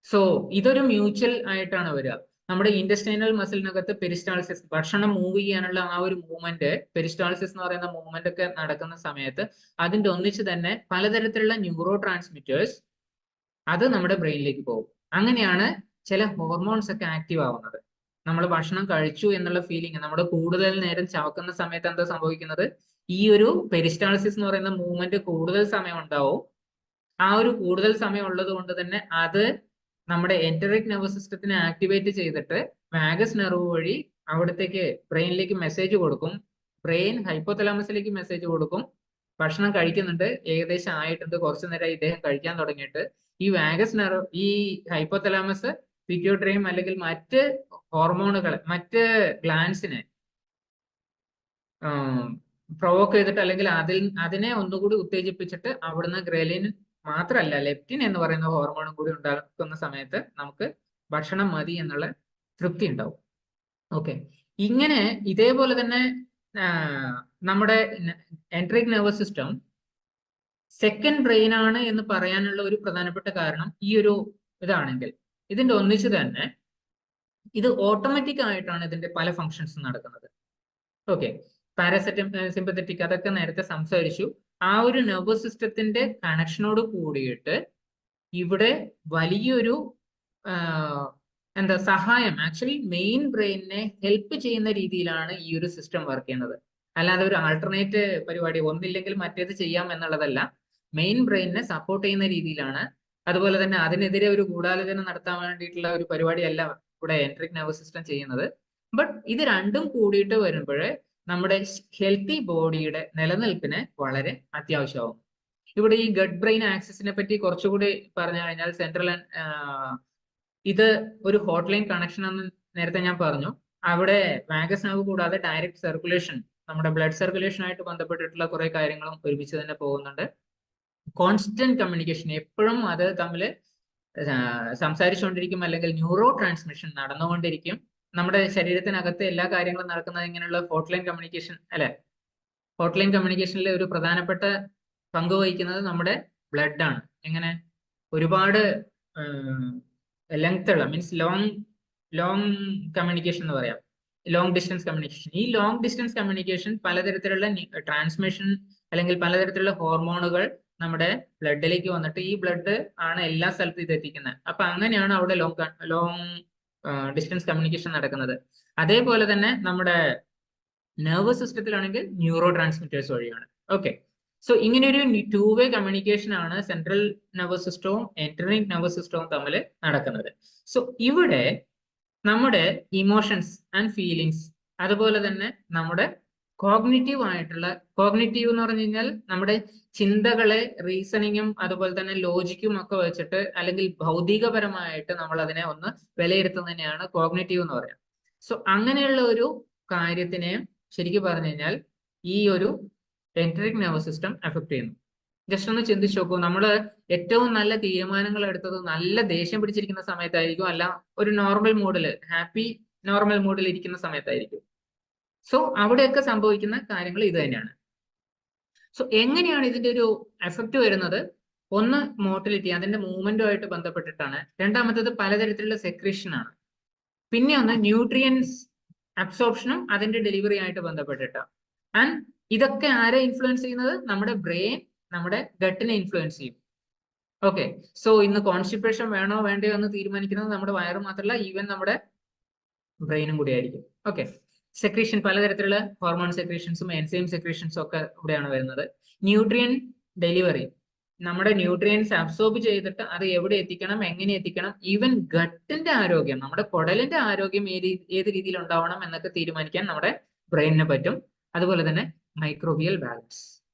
സോ ഇതൊരു മ്യൂച്വൽ ആയിട്ടാണ് വരിക. നമ്മുടെ ഇൻറ്റസ്റ്റൈനൽ മസിലിനകത്ത് പെരിസ്റ്റാൾസിസ്, ഭക്ഷണം മൂവ് ചെയ്യാനുള്ള ആ ഒരു മൂവ്മെന്റ്, പെരിസ്റ്റാൾസിസ് എന്ന് പറയുന്ന മൂവ്മെന്റ് ഒക്കെ നടക്കുന്ന സമയത്ത് അതിന്റെ ഒന്നിച്ച് തന്നെ പലതരത്തിലുള്ള ന്യൂറോ ട്രാൻസ്മിറ്റേഴ്സ് അത് നമ്മുടെ ബ്രെയിനിലേക്ക് പോകും. അങ്ങനെയാണ് ചില ഹോർമോൺസ് ഒക്കെ ആക്റ്റീവ് ആവുന്നത്. നമ്മൾ ഭക്ഷണം കഴിച്ചു എന്നുള്ള ഫീലിംഗ്, നമ്മുടെ കൂടുതൽ നേരം ചവക്കുന്ന സമയത്ത് എന്താ സംഭവിക്കുന്നത്? ഈ ഒരു പെരിസ്റ്റാൾസിസ് എന്ന് പറയുന്ന മൂവ്മെന്റ് കൂടുതൽ സമയം ഉണ്ടാവും. ആ ഒരു കൂടുതൽ സമയം ഉള്ളത് കൊണ്ട് തന്നെ അത് നമ്മുടെ എന്ററിക് നെർവസ് സിസ്റ്റത്തിനെ ആക്ടിവേറ്റ് ചെയ്തിട്ട് വാഗസ് നെർവ് വഴി അവിടത്തേക്ക് ബ്രെയിനിലേക്ക് മെസ്സേജ് കൊടുക്കും. ബ്രെയിൻ ഹൈപ്പോതലാമസിലേക്ക് മെസ്സേജ് കൊടുക്കും, ഭക്ഷണം കഴിക്കുന്നുണ്ട്, ഏകദേശം ആയിട്ടുണ്ട്, കുറച്ചു നേരം ഇദ്ദേഹം കഴിക്കാൻ തുടങ്ങിയിട്ട്. ഈ വാഗസ് നെർവ്, ഈ ഹൈപ്പോതലാമസ് പിറ്റ്യൂട്ടറിയും അല്ലെങ്കിൽ മറ്റ് ഹോർമോണുകൾ, മറ്റ് ഗ്ലാൻസിനെ പ്രൊവോക്ക് ചെയ്തിട്ട് അല്ലെങ്കിൽ അതിനെ ഒന്നുകൂടി ഉത്തേജിപ്പിച്ചിട്ട് അവിടുന്ന് ഗ്രലിൻ മാത്രമല്ല ലെപ്റ്റിൻ എന്ന് പറയുന്ന ഹോർമോണും കൂടി ഉണ്ടാക്കുന്ന സമയത്ത് നമുക്ക് ഭക്ഷണം മതി എന്നുള്ള തൃപ്തി ഉണ്ടാവും. ഓക്കെ, ഇങ്ങനെ ഇതേപോലെ തന്നെ നമ്മുടെ enteric nervous system second brain ആണ് എന്ന് പറയാനുള്ള ഒരു പ്രധാനപ്പെട്ട കാരണം ഈ ഒരു ഇതാണെങ്കിൽ, ഇതിന്റെ ഒന്നിച്ച് തന്നെ ഇത് ഓട്ടോമാറ്റിക് ആയിട്ടാണ് ഇതിന്റെ പല ഫങ്ഷൻസ് നടക്കുന്നത്. ഓക്കെ, സിമ്പത്തറ്റിക് അതൊക്കെ നേരത്തെ സംസാരിച്ചു. ആ ഒരു നെർവസ് സിസ്റ്റത്തിന്റെ കണക്ഷനോട് കൂടിയിട്ട് ഇവിടെ വലിയൊരു എന്താ സഹായം, ആക്ച്വലി മെയിൻ ബ്രെയിനിനെ ഹെൽപ്പ് ചെയ്യുന്ന രീതിയിലാണ് ഈ ഒരു സിസ്റ്റം വർക്ക് ചെയ്യുന്നത്. അല്ലാതെ ഒരു ആൾട്ടർനേറ്റ് പരിപാടി, ഒന്നില്ലെങ്കിൽ മറ്റേത് ചെയ്യാം എന്നുള്ളതല്ല, മെയിൻ ബ്രെയിനിനെ സപ്പോർട്ട് ചെയ്യുന്ന രീതിയിലാണ്. അതുപോലെ തന്നെ അതിനെതിരെ ഒരു ഗൂഢാലോചന നടത്താൻ വേണ്ടിയിട്ടുള്ള ഒരു പരിപാടിയല്ല ഇവിടെ എൻട്രിക് നെർവസ് സിസ്റ്റം ചെയ്യുന്നത്. ബട്ട് ഇത് രണ്ടും കൂടിയിട്ട് വരുമ്പോൾ നമ്മുടെ ഹെൽത്തി ബോഡിയുടെ നിലനിൽപ്പിന് വളരെ അത്യാവശ്യമാവും. ഇവിടെ ഈ ഗട്ട് ബ്രെയിൻ ആക്സിസിനെ പറ്റി കുറച്ചുകൂടി പറഞ്ഞു കഴിഞ്ഞാൽ, സെൻട്രൽ ഇത് ഒരു ഹോട്ട് ലൈൻ കണക്ഷൻ എന്ന് നേരത്തെ ഞാൻ പറഞ്ഞു. അവിടെ വാഗസ് നെർവ് കൂടാതെ ഡയറക്റ്റ് സർക്കുലേഷൻ, നമ്മുടെ ബ്ലഡ് സർക്കുലേഷനായിട്ട് ബന്ധപ്പെട്ടിട്ടുള്ള കുറെ കാര്യങ്ങളും ഒരുമിച്ച് തന്നെ പോകുന്നുണ്ട്. കോൺസ്റ്റന്റ് കമ്മ്യൂണിക്കേഷൻ, എപ്പോഴും അത് തമ്മിൽ സംസാരിച്ചുകൊണ്ടിരിക്കും, അല്ലെങ്കിൽ ന്യൂറോ ട്രാൻസ്മിഷൻ നടന്നുകൊണ്ടിരിക്കും. നമ്മുടെ ശരീരത്തിനകത്ത് എല്ലാ കാര്യങ്ങളും നടക്കുന്നത് ഇങ്ങനെയുള്ള ഹോട്ട് ലൈൻ കമ്മ്യൂണിക്കേഷൻ അല്ലെ. ഹോട്ട് ലൈൻ കമ്മ്യൂണിക്കേഷനിലെ ഒരു പ്രധാനപ്പെട്ട പങ്ക് വഹിക്കുന്നത് നമ്മുടെ ബ്ലഡ് ആണ്. എങ്ങനെ ഒരുപാട് ലെങ്ത് ഉള്ള, മീൻസ് ലോങ് കമ്മ്യൂണിക്കേഷൻ എന്ന് പറയാം, ലോങ് ഡിസ്റ്റൻസ് കമ്മ്യൂണിക്കേഷൻ. ഈ ലോങ് ഡിസ്റ്റൻസ് കമ്മ്യൂണിക്കേഷൻ പലതരത്തിലുള്ള ട്രാൻസ്മിഷൻ അല്ലെങ്കിൽ പലതരത്തിലുള്ള ഹോർമോണുകൾ നമ്മുടെ ബ്ലഡിലേക്ക് വന്നിട്ട് ഈ ബ്ലഡ് ആണ് എല്ലാ സ്ഥലത്തും ഇത് എത്തിക്കുന്നത്. അപ്പൊ അങ്ങനെയാണ് അവിടെ ലോങ് ഡിസ്റ്റൻസ് കമ്മ്യൂണിക്കേഷൻ നടക്കുന്നത്. അതേപോലെ തന്നെ നമ്മുടെ നെർവസ് സിസ്റ്റത്തിലാണെങ്കിൽ ന്യൂറോ ട്രാൻസ്മിറ്റേഴ്സ് വഴിയാണ്. ഓക്കെ, സോ ഇങ്ങനെ ഒരു ടു വേ കമ്മ്യൂണിക്കേഷൻ ആണ് സെൻട്രൽ നെർവസ് സിസ്റ്റവും എൻട്രിക് നെർവസ് സിസ്റ്റവും തമ്മിൽ നടക്കുന്നത്. സോ ഇവിടെ നമ്മുടെ ഇമോഷൻസ് ആൻഡ് ഫീലിങ്സ്, അതുപോലെ തന്നെ നമ്മുടെ കോഗ്നിറ്റീവ് ആയിട്ടുള്ള, കോഗ്നിറ്റീവ് എന്ന് പറഞ്ഞു കഴിഞ്ഞാൽ നമ്മുടെ ചിന്തകളെ റീസണിങ്ങും അതുപോലെ തന്നെ ലോജിക്കും ഒക്കെ വെച്ചിട്ട്, അല്ലെങ്കിൽ ഭൗതികപരമായിട്ട് നമ്മൾ അതിനെ ഒന്ന് വിലയിരുത്തുന്നതിനെയാണ് കോഗ്നിറ്റീവ് എന്ന് പറയാം. സോ അങ്ങനെയുള്ള ഒരു കാര്യത്തിനെ ശരിക്കും പറഞ്ഞു കഴിഞ്ഞാൽ ഈ ഒരു എൻട്രിക് നെർവസ് സിസ്റ്റം എഫക്ട് ചെയ്യുന്നു. ജസ്റ്റ് ഒന്ന് ചിന്തിച്ചു നോക്കൂ, നമ്മൾ ഏറ്റവും നല്ല തീരുമാനങ്ങൾ എടുത്തത് നല്ല ദേഷ്യം പിടിച്ചിരിക്കുന്ന സമയത്തായിരിക്കും, അല്ല ഒരു നോർമൽ മൂഡില്, ഹാപ്പി നോർമൽ മൂഡിൽ ഇരിക്കുന്ന സമയത്തായിരിക്കും. സോ അവിടെയൊക്കെ സംഭവിക്കുന്ന കാര്യങ്ങൾ ഇത് തന്നെയാണ്. സോ എങ്ങനെയാണ് ഇതിന്റെ ഒരു എഫക്റ്റ് വരുന്നത്? ഒന്ന് മോട്ടിലിറ്റി, അതിന്റെ മൂവ്മെന്റുമായിട്ട് ബന്ധപ്പെട്ടിട്ടാണ്. രണ്ടാമത്തേത് പലതരത്തിലുള്ള സെക്രീഷൻ ആണ്. പിന്നെ ഒന്ന് ന്യൂട്രിയൻസ് അബ്സോർപ്ഷനും അതിന്റെ ഡെലിവറി ആയിട്ട് ബന്ധപ്പെട്ടിട്ടാണ്. ആൻഡ് ഇതൊക്കെ ആരെ ഇൻഫ്ലുവൻസ് ചെയ്യുന്നത്? നമ്മുടെ ബ്രെയിൻ, നമ്മുടെ ഗട്ടിനെ ഇൻഫ്ലുവൻസ് ചെയ്യും. ഓക്കെ, സോ ഇന്ന് കോൺസ്റ്റിപ്പേഷൻ വേണോ വേണ്ടയോ എന്ന് തീരുമാനിക്കുന്നത് നമ്മുടെ വയറ് മാത്രമല്ല, ഈവൻ നമ്മുടെ ബ്രെയിനും കൂടി ആയിരിക്കും. ഓക്കെ, സെക്രീഷൻ, പലതരത്തിലുള്ള ഹോർമോൺ സെക്രീഷൻസും എൻസൈം സെക്രീഷൻസും ഒക്കെ ഇവിടെയാണ് വരുന്നത്. ന്യൂട്രിയൻ ഡെലിവറി, നമ്മുടെ ന്യൂട്രിയൻസ് അബ്സോർബ് ചെയ്തിട്ട് അത് എവിടെ എത്തിക്കണം, എങ്ങനെ എത്തിക്കണം, ഈവൻ ഗട്ടിന്റെ ആരോഗ്യം, നമ്മുടെ കുടലിന്റെ ആരോഗ്യം ഏത് രീതിയിൽ ഉണ്ടാവണം എന്നൊക്കെ തീരുമാനിക്കാൻ നമ്മുടെ ബ്രെയിനിന് പറ്റും. അതുപോലെ തന്നെ മൈക്രോബിയൽ ബാലൻസ്,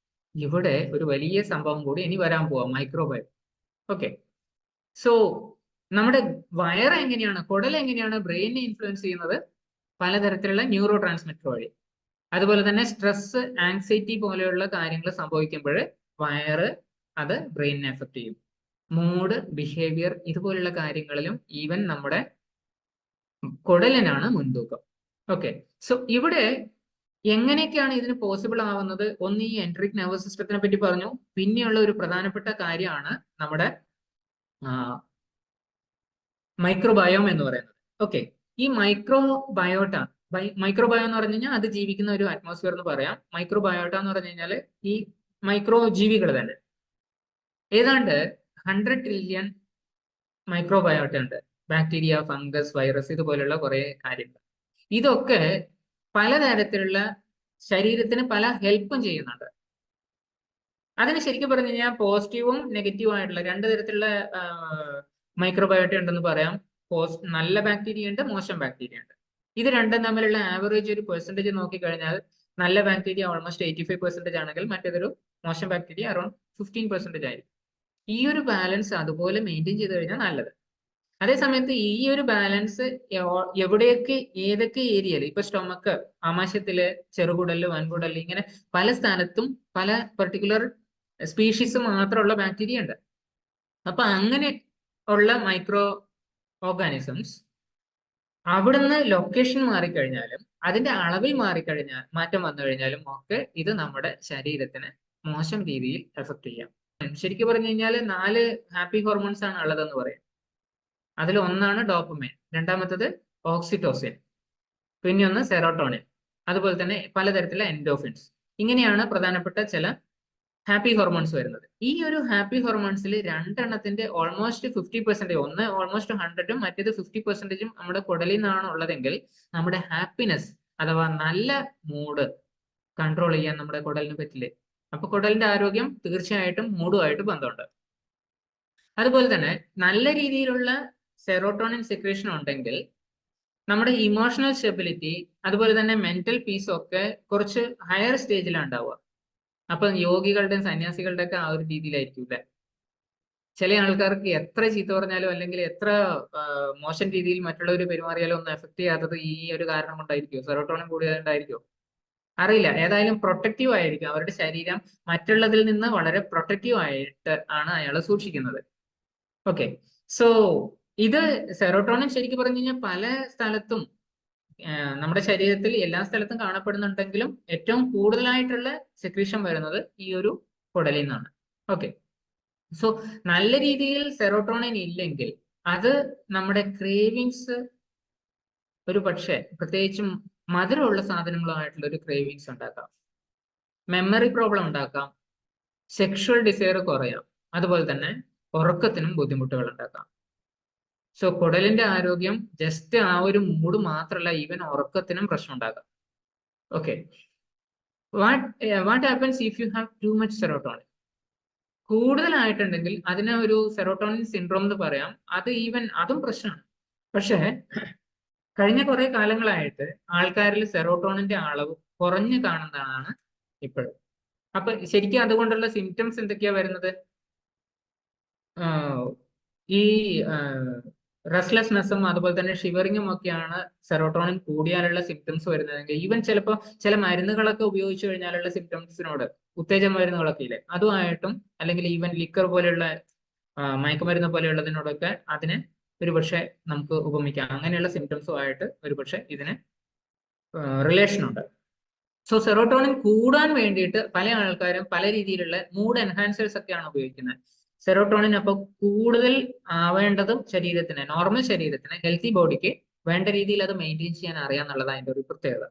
ഇവിടെ ഒരു വലിയ സംഭവം കൂടി ഇനി വരാൻ പോവാം, മൈക്രോബയോം. ഓക്കെ, സോ നമ്മുടെ വയറ് എങ്ങനെയാണ്, കുടൽ എങ്ങനെയാണ് ബ്രെയിനിനെ ഇൻഫ്ലുവൻസ് ചെയ്യുന്നത്? പലതരത്തിലുള്ള ന്യൂറോ ട്രാൻസ്മിറ്റർ വഴി. അതുപോലെ തന്നെ സ്ട്രെസ്, ആങ്സൈറ്റി പോലെയുള്ള കാര്യങ്ങൾ സംഭവിക്കുമ്പോൾ വയറ് അത് ബ്രെയിനിനെ എഫക്ട് ചെയ്യും. മൂഡ്, ബിഹേവിയർ, ഇതുപോലുള്ള കാര്യങ്ങളിലും ഈവൻ നമ്മുടെ കുടലിനാണ് മുൻതൂക്കം. ഓക്കെ, സോ ഇവിടെ എങ്ങനെയൊക്കെയാണ് ഇതിന് പോസിബിൾ ആവുന്നത്? ഒന്ന് ഈ എൻട്രിക് നെർവസ് സിസ്റ്റത്തിനെ പറ്റി പറഞ്ഞു. പിന്നെയുള്ള ഒരു പ്രധാനപ്പെട്ട കാര്യമാണ് നമ്മുടെ മൈക്രോബയോം എന്ന് പറയുന്നത്. ഓക്കെ, ഈ മൈക്രോബയോട്ട, മൈക്രോബയോ എന്ന് പറഞ്ഞു കഴിഞ്ഞാൽ അത് ജീവിക്കുന്ന ഒരു അറ്റ്മോസ്ഫിയർ എന്ന് പറയാം. മൈക്രോബയോട്ട എന്ന് പറഞ്ഞു കഴിഞ്ഞാൽ ഈ മൈക്രോ ജീവികൾ തന്നെ. ഏതാണ്ട് 100 ട്രില്യൺ മൈക്രോബയോട്ട ഉണ്ട്. ബാക്ടീരിയ, ഫംഗസ്, വൈറസ്, ഇതുപോലുള്ള കുറെ കാര്യങ്ങൾ. ഇതൊക്കെ പലതരത്തിലുള്ള ശരീരത്തിന് പല ഹെൽപ്പും ചെയ്യുന്നുണ്ട്. അതിന് ശരിക്കും പറഞ്ഞു കഴിഞ്ഞാൽ പോസിറ്റീവും നെഗറ്റീവും ആയിട്ടുള്ള രണ്ട് തരത്തിലുള്ള മൈക്രോബയോട്ട ഉണ്ടെന്ന് പറയാം. നല്ല ബാക്ടീരിയ ഉണ്ട്, മോശം ബാക്ടീരിയ ഉണ്ട്. ഇത് രണ്ടും തമ്മിലുള്ള ആവറേജ് ഒരു പെർസെൻറ്റേജ് നോക്കിക്കഴിഞ്ഞാൽ നല്ല ബാക്ടീരിയ ഓൾമോസ്റ്റ് 85% ആണെങ്കിൽ മറ്റേതൊരു മോശം ബാക്ടീരിയ അറൌണ്ട് 15% ആയിരിക്കും. ഈ ഒരു ബാലൻസ് അതുപോലെ മെയിൻറ്റെയിൻ ചെയ്ത് കഴിഞ്ഞാൽ നല്ലത്. അതേസമയത്ത് ഈ ഒരു ബാലൻസ് എവിടെയൊക്കെ ഏതൊക്കെ ഏരിയയിൽ, ഇപ്പൊ സ്റ്റൊമക്ക്, ആമാശയത്തില്, ചെറുകുടല്, വൻകുടല്, ഇങ്ങനെ പല സ്ഥലത്തും പല പെർട്ടിക്കുലർ സ്പീഷീസ് മാത്രമുള്ള ബാക്ടീരിയ ഉണ്ട്. അപ്പൊ അങ്ങനെ ഉള്ള മൈക്രോ ഓർഗാനിസംസ് അവിടുന്ന് ലൊക്കേഷൻ മാറിക്കഴിഞ്ഞാലും അതിന്റെ അളവിൽ മാറിക്കഴിഞ്ഞാൽ മാറ്റം വന്നു കഴിഞ്ഞാലും ഒക്കെ ഇത് നമ്മുടെ ശരീരത്തിന് മോശം രീതിയിൽ എഫക്ട് ചെയ്യാം. ശരിക്കും പറഞ്ഞു കഴിഞ്ഞാൽ 4 ഹാപ്പി ഹോർമോൺസ് ആണ് ഉള്ളതെന്ന് പറയും. അതിൽ ഒന്നാണ് ഡോപ്പമൈൻ, രണ്ടാമത്തത് ഓക്സിറ്റോസിൻ, പിന്നെ ഒന്ന് സെറോട്ടോണിൻ, അതുപോലെ തന്നെ പലതരത്തിലുള്ള എൻഡോഫിൻസ്. ഇങ്ങനെയാണ് പ്രധാനപ്പെട്ട ചില ഹാപ്പി ഹോർമോൺസ് വരുന്നത്. ഈ ഒരു ഹാപ്പി ഹോർമോൺസിൽ രണ്ടെണ്ണത്തിന്റെ ഓൾമോസ്റ്റ് 50%, ഒന്ന് ഓൾമോസ്റ്റ് 100ഉം മറ്റേത് 50%ഉം നമ്മുടെ കുടലിൽ നിന്നാണ് ഉള്ളതെങ്കിൽ നമ്മുടെ ഹാപ്പിനെസ് അഥവാ നല്ല മൂഡ് കൺട്രോൾ ചെയ്യാൻ നമ്മുടെ കുടലിന് പറ്റില്ലേ? അപ്പൊ കുടലിന്റെ ആരോഗ്യം തീർച്ചയായിട്ടും മൂഡുമായിട്ട് ബന്ധമുണ്ട്. അതുപോലെ തന്നെ നല്ല രീതിയിലുള്ള സെറോട്ടോണിൻ സെക്രീഷൻ ഉണ്ടെങ്കിൽ നമ്മുടെ ഇമോഷണൽ സ്റ്റെബിലിറ്റി അതുപോലെ തന്നെ മെന്റൽ പീസും ഒക്കെ കുറച്ച് ഹയർ സ്റ്റേജിലാണ് ഉണ്ടാവുക. അപ്പൊ യോഗികളുടെയും സന്യാസികളുടെ ഒക്കെ ആ ഒരു രീതിയിലായിരിക്കും. ചില ആൾക്കാർക്ക് എത്ര ചീത്ത പറഞ്ഞാലും അല്ലെങ്കിൽ എത്ര മോശം രീതിയിൽ മറ്റുള്ളവർ പെരുമാറിയാലും ഒന്നും എഫക്ട് ചെയ്യാത്തത് ഈ ഒരു കാരണം കൊണ്ടായിരിക്കും, സെറോട്ടോണിൻ കൂടിയതുകൊണ്ടായിരിക്കും, അറിയില്ല. ഏതായാലും പ്രൊട്ടക്റ്റീവ് ആയിരിക്കും, അവരുടെ ശരീരം മറ്റുള്ളതിൽ നിന്ന് വളരെ പ്രൊട്ടക്റ്റീവ് ആയിട്ട് ആണ് അയാൾ സൂക്ഷിക്കുന്നത്. ഓക്കെ, സോ ഇത് സെറോട്ടോണിൻ ശരിക്കും പറഞ്ഞു കഴിഞ്ഞാൽ പല സ്ഥലത്തും നമ്മുടെ ശരീരത്തിൽ എല്ലാ സ്ഥലത്തും കാണപ്പെടുന്നുണ്ടെങ്കിലും ഏറ്റവും കൂടുതലായിട്ടുള്ള സെക്രീഷൻ വരുന്നത് ഈ ഒരു കുടലിൽ നിന്നാണ്. ഓക്കെ, സോ നല്ല രീതിയിൽ സെറോട്ടോണിൻ ഇല്ലെങ്കിൽ അത് നമ്മുടെ ക്രേവിങ്സ്, ഒരു പക്ഷേ പ്രത്യേകിച്ചും മധുരമുള്ള സാധനങ്ങളുമായിട്ടുള്ള ഒരു ക്രേവിങ്സ് ഉണ്ടാക്കാം, മെമ്മറി പ്രോബ്ലം ഉണ്ടാക്കാം, സെക്ഷുവൽ ഡിസയർ കുറയാം, അതുപോലെ തന്നെ ഉറക്കത്തിനും ബുദ്ധിമുട്ടുകൾ ഉണ്ടാക്കാം. സോ കുടലിന്റെ ആരോഗ്യം ജസ്റ്റ് ആ ഒരു മൂഡ് മാത്രമല്ല, ഈവൻ ഉറക്കത്തിനും പ്രശ്നം ഉണ്ടാകാം. Okay, what happens if you have too much serotonin? കൂടുതലായിട്ടുണ്ടെങ്കിൽ അതിനെ ഒരു സെറോട്ടോണിൻ സിൻഡ്രോം എന്ന് പറയാം. അത് ഈവൻ അതും പ്രശ്നമാണ്. പക്ഷേ കഴിഞ്ഞ കുറെ കാലങ്ങളായിട്ട് ആൾക്കാരിൽ സെറോട്ടോണിന്റെ അളവ് കുറഞ്ഞു കാണുന്നതാണ് ഇപ്പോഴും. അപ്പൊ ശരിക്കും അതുകൊണ്ടുള്ള സിംറ്റംസ് എന്തൊക്കെയാ വരുന്നത്? ഈ റെസ്റ്റ്ലെസ്നെസ്സും അതുപോലെ തന്നെ ഷിവറിങ്ങും ഒക്കെയാണ് സെറോട്ടോണിൻ കൂടിയാലുള്ള സിംറ്റംസ് വരുന്നതെങ്കിൽ, ഈവൻ ചിലപ്പോൾ ചില മരുന്നുകളൊക്കെ ഉപയോഗിച്ചു കഴിഞ്ഞാലുള്ള സിംറ്റംസിനോട്, ഉത്തേജക മരുന്നുകളൊക്കെ ഇല്ലേ, അതുമായിട്ടും അല്ലെങ്കിൽ ഈവൻ ലിക്കർ പോലെയുള്ള മയക്കുമരുന്ന് പോലെയുള്ളതിനോടൊക്കെ അതിന് ഒരുപക്ഷെ നമുക്ക് ഉപമിക്കാം. അങ്ങനെയുള്ള സിംറ്റംസുമായിട്ട് ഒരുപക്ഷെ ഇതിന് റിലേഷൻ ഉണ്ട്. സോ സെറോട്ടോണിൻ കൂടാൻ വേണ്ടിയിട്ട് പല ആൾക്കാരും പല രീതിയിലുള്ള മൂഡ് എൻഹാൻസേഴ്സ് ഒക്കെയാണ് ഉപയോഗിക്കുന്നത്. സെറോട്ടോണിൻ അപ്പൊ കൂടുതൽ ആവേണ്ടതും ശരീരത്തിന്, നോർമൽ ശരീരത്തിന്, ഹെൽത്തി ബോഡിക്ക് വേണ്ട രീതിയിൽ അത് മെയിൻറ്റെയിൻ ചെയ്യാൻ അറിയാന്നുള്ളതാണ് അതിന്റെ ഒരു പ്രത്യേകത.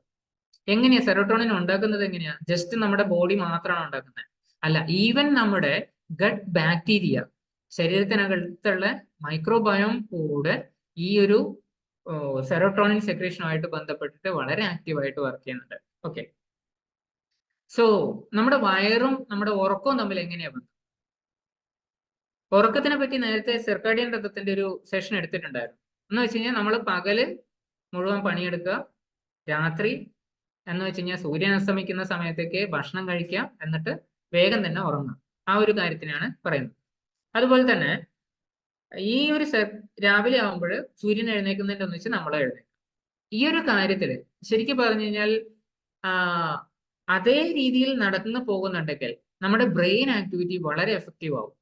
എങ്ങനെയാ സെറോട്ടോണിൻ ഉണ്ടാക്കുന്നത്? എങ്ങനെയാ? ജസ്റ്റ് നമ്മുടെ ബോഡി മാത്രമാണ് ഉണ്ടാക്കുന്നത് അല്ല, ഈവൻ നമ്മുടെ ഗട്ട് ബാക്ടീരിയ, ശരീരത്തിനകത്തുള്ള മൈക്രോബയോം കൂടെ ഈ ഒരു സെറോട്ടോണിൻ സെക്രീഷനുമായിട്ട് ബന്ധപ്പെട്ടിട്ട് വളരെ ആക്റ്റീവായിട്ട് വർക്ക് ചെയ്യുന്നുണ്ട്. ഓക്കെ, സോ നമ്മുടെ വയറും നമ്മുടെ ഉറക്കവും തമ്മിൽ എങ്ങനെയാ ബന്ധം? ഉറക്കത്തിനെ പറ്റി നേരത്തെ സിർക്കാഡിയൻ റിതത്തിന്റെ ഒരു സെഷൻ എടുത്തിട്ടുണ്ടായിരുന്നു. എന്ന് വെച്ച് കഴിഞ്ഞാൽ നമ്മൾ പകല് മുഴുവൻ പണിയെടുക്കുക, രാത്രി എന്ന് വെച്ച് കഴിഞ്ഞാൽ സൂര്യൻ അസ്തമിക്കുന്ന സമയത്തേക്ക് ഭക്ഷണം കഴിക്കുക, എന്നിട്ട് വേഗം തന്നെ ഉറങ്ങുക. ആ ഒരു കാര്യത്തിനാണ് പറയുന്നത്. അതുപോലെ തന്നെ ഈ ഒരു രാവിലെ ആകുമ്പോൾ സൂര്യൻ എഴുന്നേൽക്കുന്നതിന്റെ ഒന്ന് വെച്ച് നമ്മൾ എഴുന്നേൽക്കും. ഈ ഒരു കാര്യത്തില് ശരിക്കും പറഞ്ഞു കഴിഞ്ഞാൽ അതേ രീതിയിൽ നടന്നു പോകുന്നുണ്ടെങ്കിൽ നമ്മുടെ ബ്രെയിൻ ആക്ടിവിറ്റി വളരെ എഫക്റ്റീവ് ആവും.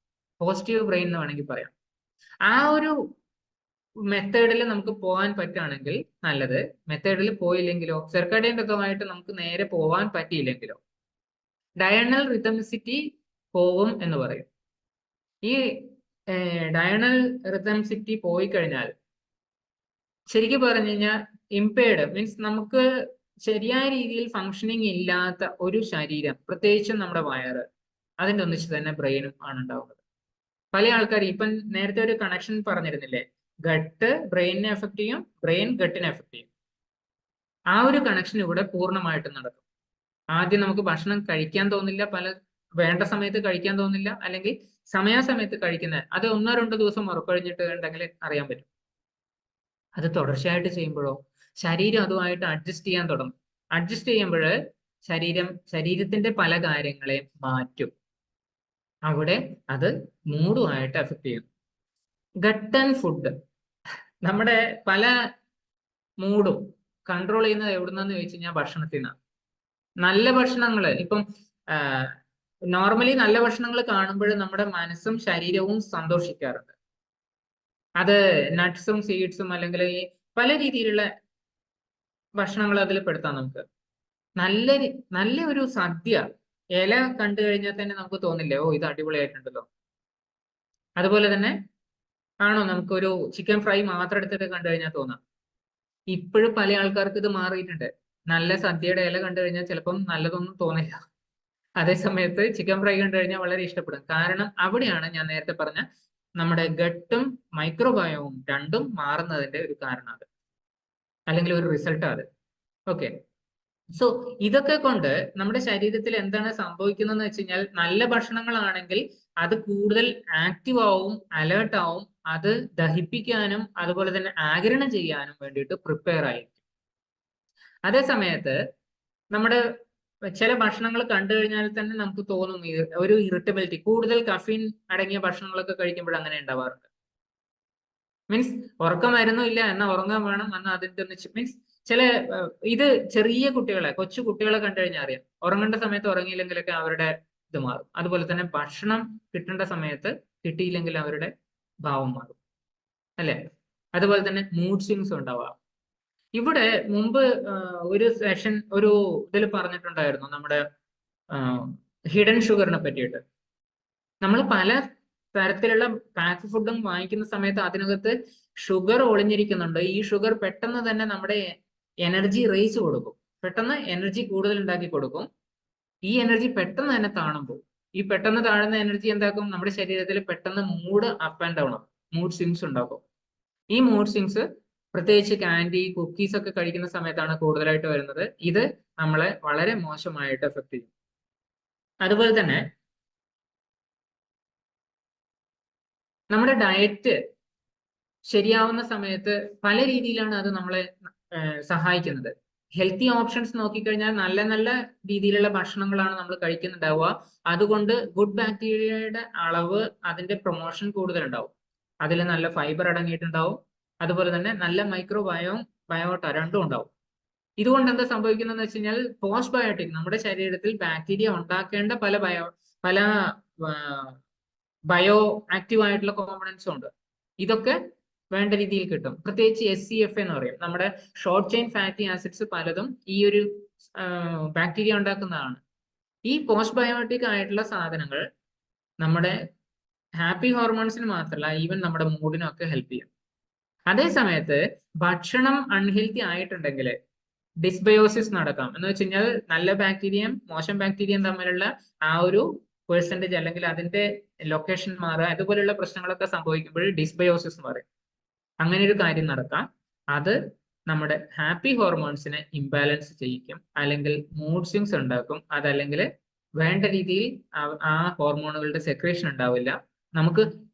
പോസിറ്റീവ് ബ്രെയിൻ എന്ന് വേണമെങ്കിൽ പറയാം. ആ ഒരു മെത്തേഡിൽ നമുക്ക് പോകാൻ പറ്റുകയാണെങ്കിൽ നല്ലത്. മെത്തേഡിൽ പോയില്ലെങ്കിലോ, സർക്കാഡിയൻ റിതമായിട്ട് നമുക്ക് നേരെ പോകാൻ പറ്റിയില്ലെങ്കിലോ ഡയണൽ റിതമിസിറ്റി പോവും എന്ന് പറയും. ഈ ഡയണൽ റിതമിസിറ്റി പോയി കഴിഞ്ഞാൽ ശരിക്കും പറഞ്ഞു കഴിഞ്ഞാൽ ഇംപേർഡ് മീൻസ് നമുക്ക് ശരിയായ രീതിയിൽ ഫങ്ഷനിങ് ഇല്ലാത്ത ഒരു ശരീരം, പ്രത്യേകിച്ചും നമ്മുടെ വയറ്, അതിൻ്റെ ഒന്നിച്ച് തന്നെ ബ്രെയിനും ആണ് ഉണ്ടാവുന്നത്. പല ആൾക്കാർ ഇപ്പം നേരത്തെ ഒരു കണക്ഷൻ പറഞ്ഞിരുന്നില്ലേ, ഗട്ട് ബ്രെയിനിനെ എഫക്ട് ചെയ്യും, ബ്രെയിൻ ഗട്ടിനെ എഫക്ട് ചെയ്യും. ആ ഒരു കണക്ഷൻ ഇവിടെ പൂർണ്ണമായിട്ടും നടക്കും. ആദ്യം നമുക്ക് ഭക്ഷണം കഴിക്കാൻ തോന്നില്ല, വേണ്ട സമയത്ത് കഴിക്കാൻ തോന്നില്ല, അല്ലെങ്കിൽ സമയാസമയത്ത് കഴിക്കുന്നത് അത് 1-2 ദിവസം ഉറക്കൊഴിഞ്ഞിട്ട് ഉണ്ടെങ്കിൽ അറിയാൻ പറ്റും. അത് തുടർച്ചയായിട്ട് ചെയ്യുമ്പോഴോ ശരീരം അതുമായിട്ട് അഡ്ജസ്റ്റ് ചെയ്യാൻ തുടങ്ങും. അഡ്ജസ്റ്റ് ചെയ്യുമ്പോൾ ശരീരത്തിന്റെ പല കാര്യങ്ങളെ മാറ്റും. അവിടെ അത് മൂഡുമായിട്ട് എഫക്ട് ചെയ്യും. ഗട്ട് ആൻഡ് ഫുഡ്, നമ്മുടെ പല മൂഡും കൺട്രോൾ ചെയ്യുന്നത് എവിടുന്നെന്ന് ചോദിച്ചു കഴിഞ്ഞാൽ ഭക്ഷണത്തിൽ നിന്നാണ്. നല്ല ഭക്ഷണങ്ങൾ ഇപ്പം നോർമലി നല്ല ഭക്ഷണങ്ങൾ കാണുമ്പോൾ നമ്മുടെ മനസ്സും ശരീരവും സന്തോഷിക്കാറുണ്ട്. അത് നട്ട്സും സീഡ്സും അല്ലെങ്കിൽ ഈ പല രീതിയിലുള്ള ഭക്ഷണങ്ങൾ അതിൽ പെടുത്താം. നമുക്ക് നല്ല ഒരു സദ്യ ഇല കണ്ടു കഴിഞ്ഞാൽ തന്നെ നമുക്ക് തോന്നില്ലേ, ഓ ഇത് അടിപൊളിയായിട്ടുണ്ടല്ലോ. അതുപോലെ തന്നെ ആണോ നമുക്കൊരു ചിക്കൻ ഫ്രൈ മാത്രം എടുത്തിട്ട് കണ്ടു കഴിഞ്ഞാൽ തോന്നാം. ഇപ്പോഴും പല ആൾക്കാർക്ക് ഇത് മാറിയിട്ടുണ്ട്. നല്ല സദ്യയുടെ ഇല കണ്ടു കഴിഞ്ഞാൽ ചിലപ്പം നല്ലതൊന്നും തോന്നില്ല. അതേ സമയത്ത് ചിക്കൻ ഫ്രൈ കണ്ടു കഴിഞ്ഞാൽ വളരെ ഇഷ്ടപ്പെടും. കാരണം അവിടെയാണ് ഞാൻ നേരത്തെ പറഞ്ഞ നമ്മുടെ ഗട്ടും മൈക്രോബയോവും രണ്ടും മാറുന്നതിന്റെ ഒരു കാരണം അത്, അല്ലെങ്കിൽ ഒരു റിസൾട്ട് അത്. ഓക്കെ, സോ ഇതൊക്കെ കൊണ്ട് നമ്മുടെ ശരീരത്തിൽ എന്താണ് സംഭവിക്കുന്നതെന്ന് വെച്ച് കഴിഞ്ഞാൽ, നല്ല ഭക്ഷണങ്ങളാണെങ്കിൽ അത് കൂടുതൽ ആക്റ്റീവ് ആവും, അലേർട്ട് ആവും, അത് ദഹിപ്പിക്കാനും അതുപോലെ തന്നെ ആഗിരണം ചെയ്യാനും വേണ്ടിയിട്ട് പ്രിപ്പയർ ആയിരിക്കും. അതേ സമയത്ത് നമ്മുടെ ചില ഭക്ഷണങ്ങൾ കണ്ടു കഴിഞ്ഞാൽ തന്നെ നമുക്ക് തോന്നും ഒരു ഇറിറ്റബിലിറ്റി. കൂടുതൽ കഫീൻ അടങ്ങിയ ഭക്ഷണങ്ങളൊക്കെ കഴിക്കുമ്പോൾ അങ്ങനെ ഉണ്ടാവാറുണ്ട്. മീൻസ് ഉറക്കം വരുന്നില്ല എന്നാൽ ഉറങ്ങാൻ വേണം എന്നാൽ അതിന്റെ മീൻസ് ചില ഇത് ചെറിയ കുട്ടികളെ, കൊച്ചു കുട്ടികളെ കണ്ടു കഴിഞ്ഞാൽ അറിയാം, ഉറങ്ങേണ്ട സമയത്ത് ഉറങ്ങിയില്ലെങ്കിലൊക്കെ അവരുടെ ഇത് മാറും. അതുപോലെ തന്നെ ഭക്ഷണം കിട്ടേണ്ട സമയത്ത് കിട്ടിയില്ലെങ്കിൽ അവരുടെ ഭാവം മാറും, അല്ലെ? അതുപോലെ തന്നെ മൂഡ് സ്വിങ്സ് ഉണ്ടാവാം. ഇവിടെ മുമ്പ് ഒരു സെഷൻ ഒരു ഇതിൽ പറഞ്ഞിട്ടുണ്ടായിരുന്നു നമ്മുടെ ഹിഡൻ ഷുഗറിനെ പറ്റിയിട്ട്. നമ്മൾ പല തരത്തിലുള്ള പാക്ക് ഫുഡും വാങ്ങിക്കുന്ന സമയത്ത് അതിനകത്ത് ഷുഗർ ഒളിഞ്ഞിരിക്കുന്നുണ്ട്. ഈ ഷുഗർ പെട്ടെന്ന് തന്നെ നമ്മുടെ എനർജി റേസ് കൊടുക്കും, പെട്ടെന്ന് എനർജി കൂടുതൽ ഉണ്ടാക്കി കൊടുക്കും. ഈ എനർജി പെട്ടെന്ന് തന്നെ താണുമ്പോൾ ഈ പെട്ടെന്ന് താഴുന്ന എനർജി എന്താക്കും, നമ്മുടെ ശരീരത്തിൽ പെട്ടെന്ന് മൂഡ് അപ്പ് ആൻഡ് ഡൗൺ ആകും, മൂഡ് സ്വിങ്സ് ഉണ്ടാക്കും. ഈ മൂഡ് സ്വിങ്സ് പ്രത്യേകിച്ച് കാൻഡി കുക്കീസ് ഒക്കെ കഴിക്കുന്ന സമയത്താണ് കൂടുതലായിട്ട് വരുന്നത്. ഇത് നമ്മളെ വളരെ മോശമായിട്ട് എഫക്ട് ചെയ്യും. അതുപോലെ തന്നെ നമ്മുടെ ഡയറ്റ് ശരിയാവുന്ന സമയത്ത് പല രീതിയിലാണ് അത് നമ്മളെ സഹായിക്കുന്നത്. ഹെൽത്തി ഓപ്ഷൻസ് നോക്കിക്കഴിഞ്ഞാൽ നല്ല നല്ല രീതിയിലുള്ള ഭക്ഷണങ്ങളാണ് നമ്മൾ കഴിക്കുന്നുണ്ടാവുക. അതുകൊണ്ട് ഗുഡ് ബാക്ടീരിയയുടെ അളവ്, അതിന്റെ പ്രൊമോഷൻ കൂടുതലുണ്ടാവും. അതിൽ നല്ല ഫൈബർ അടങ്ങിയിട്ടുണ്ടാവും, അതുപോലെ തന്നെ നല്ല ബയോട്ട രണ്ടും ഉണ്ടാവും. ഇതുകൊണ്ട് എന്താ സംഭവിക്കുന്നതെന്ന് വെച്ച് കഴിഞ്ഞാൽ, പോസ്റ്റ് ബയോട്ടിക് നമ്മുടെ ശരീരത്തിൽ ബാക്ടീരിയ ഉണ്ടാക്കേണ്ട പല ബയോ ആക്റ്റീവ് ആയിട്ടുള്ള കോമ്പണൻസും ഉണ്ട്. ഇതൊക്കെ വേണ്ട രീതിയിൽ കിട്ടും. പ്രത്യേകിച്ച് SCF എന്ന് പറയും, നമ്മുടെ ഷോർട്ട് ചെയിൻ ഫാറ്റി ആസിഡ്സ് പലതും ഈ ഒരു ബാക്ടീരിയ ഉണ്ടാക്കുന്നതാണ്. ഈ പോസ്റ്റ് ബയോട്ടിക് ആയിട്ടുള്ള സാധനങ്ങൾ നമ്മുടെ ഹാപ്പി ഹോർമോൺസിന് മാത്രമല്ല, ഈവൻ നമ്മുടെ മൂഡിനും ഒക്കെ ഹെൽപ്പ് ചെയ്യും. അതേ സമയത്ത് ഭക്ഷണം അൺഹെൽത്തി ആയിട്ടുണ്ടെങ്കിൽ ഡിസ്ബയോസിസ് നടക്കാം. എന്ന് വെച്ച് കഴിഞ്ഞാൽ നല്ല ബാക്ടീരിയയും മോശം ബാക്ടീരിയയും തമ്മിലുള്ള ആ ഒരു പെർസെൻറ്റേജ് അല്ലെങ്കിൽ അതിന്റെ ലൊക്കേഷൻ മാറുക, അതുപോലെയുള്ള പ്രശ്നങ്ങളൊക്കെ സംഭവിക്കുമ്പോൾ ഡിസ്ബയോസിസ് എന്ന് പറയും. അങ്ങനെ ഒരു കാര്യം നടക്കാം. അത് നമ്മുടെ ഹാപ്പി ഹോർമോൺസിനെ ഇംബാലൻസ് ചെയ്യിക്കും, അല്ലെങ്കിൽ മൂഡ് സ്വിങ്സ് ഉണ്ടാക്കും. അതല്ലെങ്കിൽ വേണ്ട രീതിയിൽ ആ ഹോർമോണുകളുടെ സെക്രീഷൻ ഉണ്ടാവില്ല. നമുക്ക്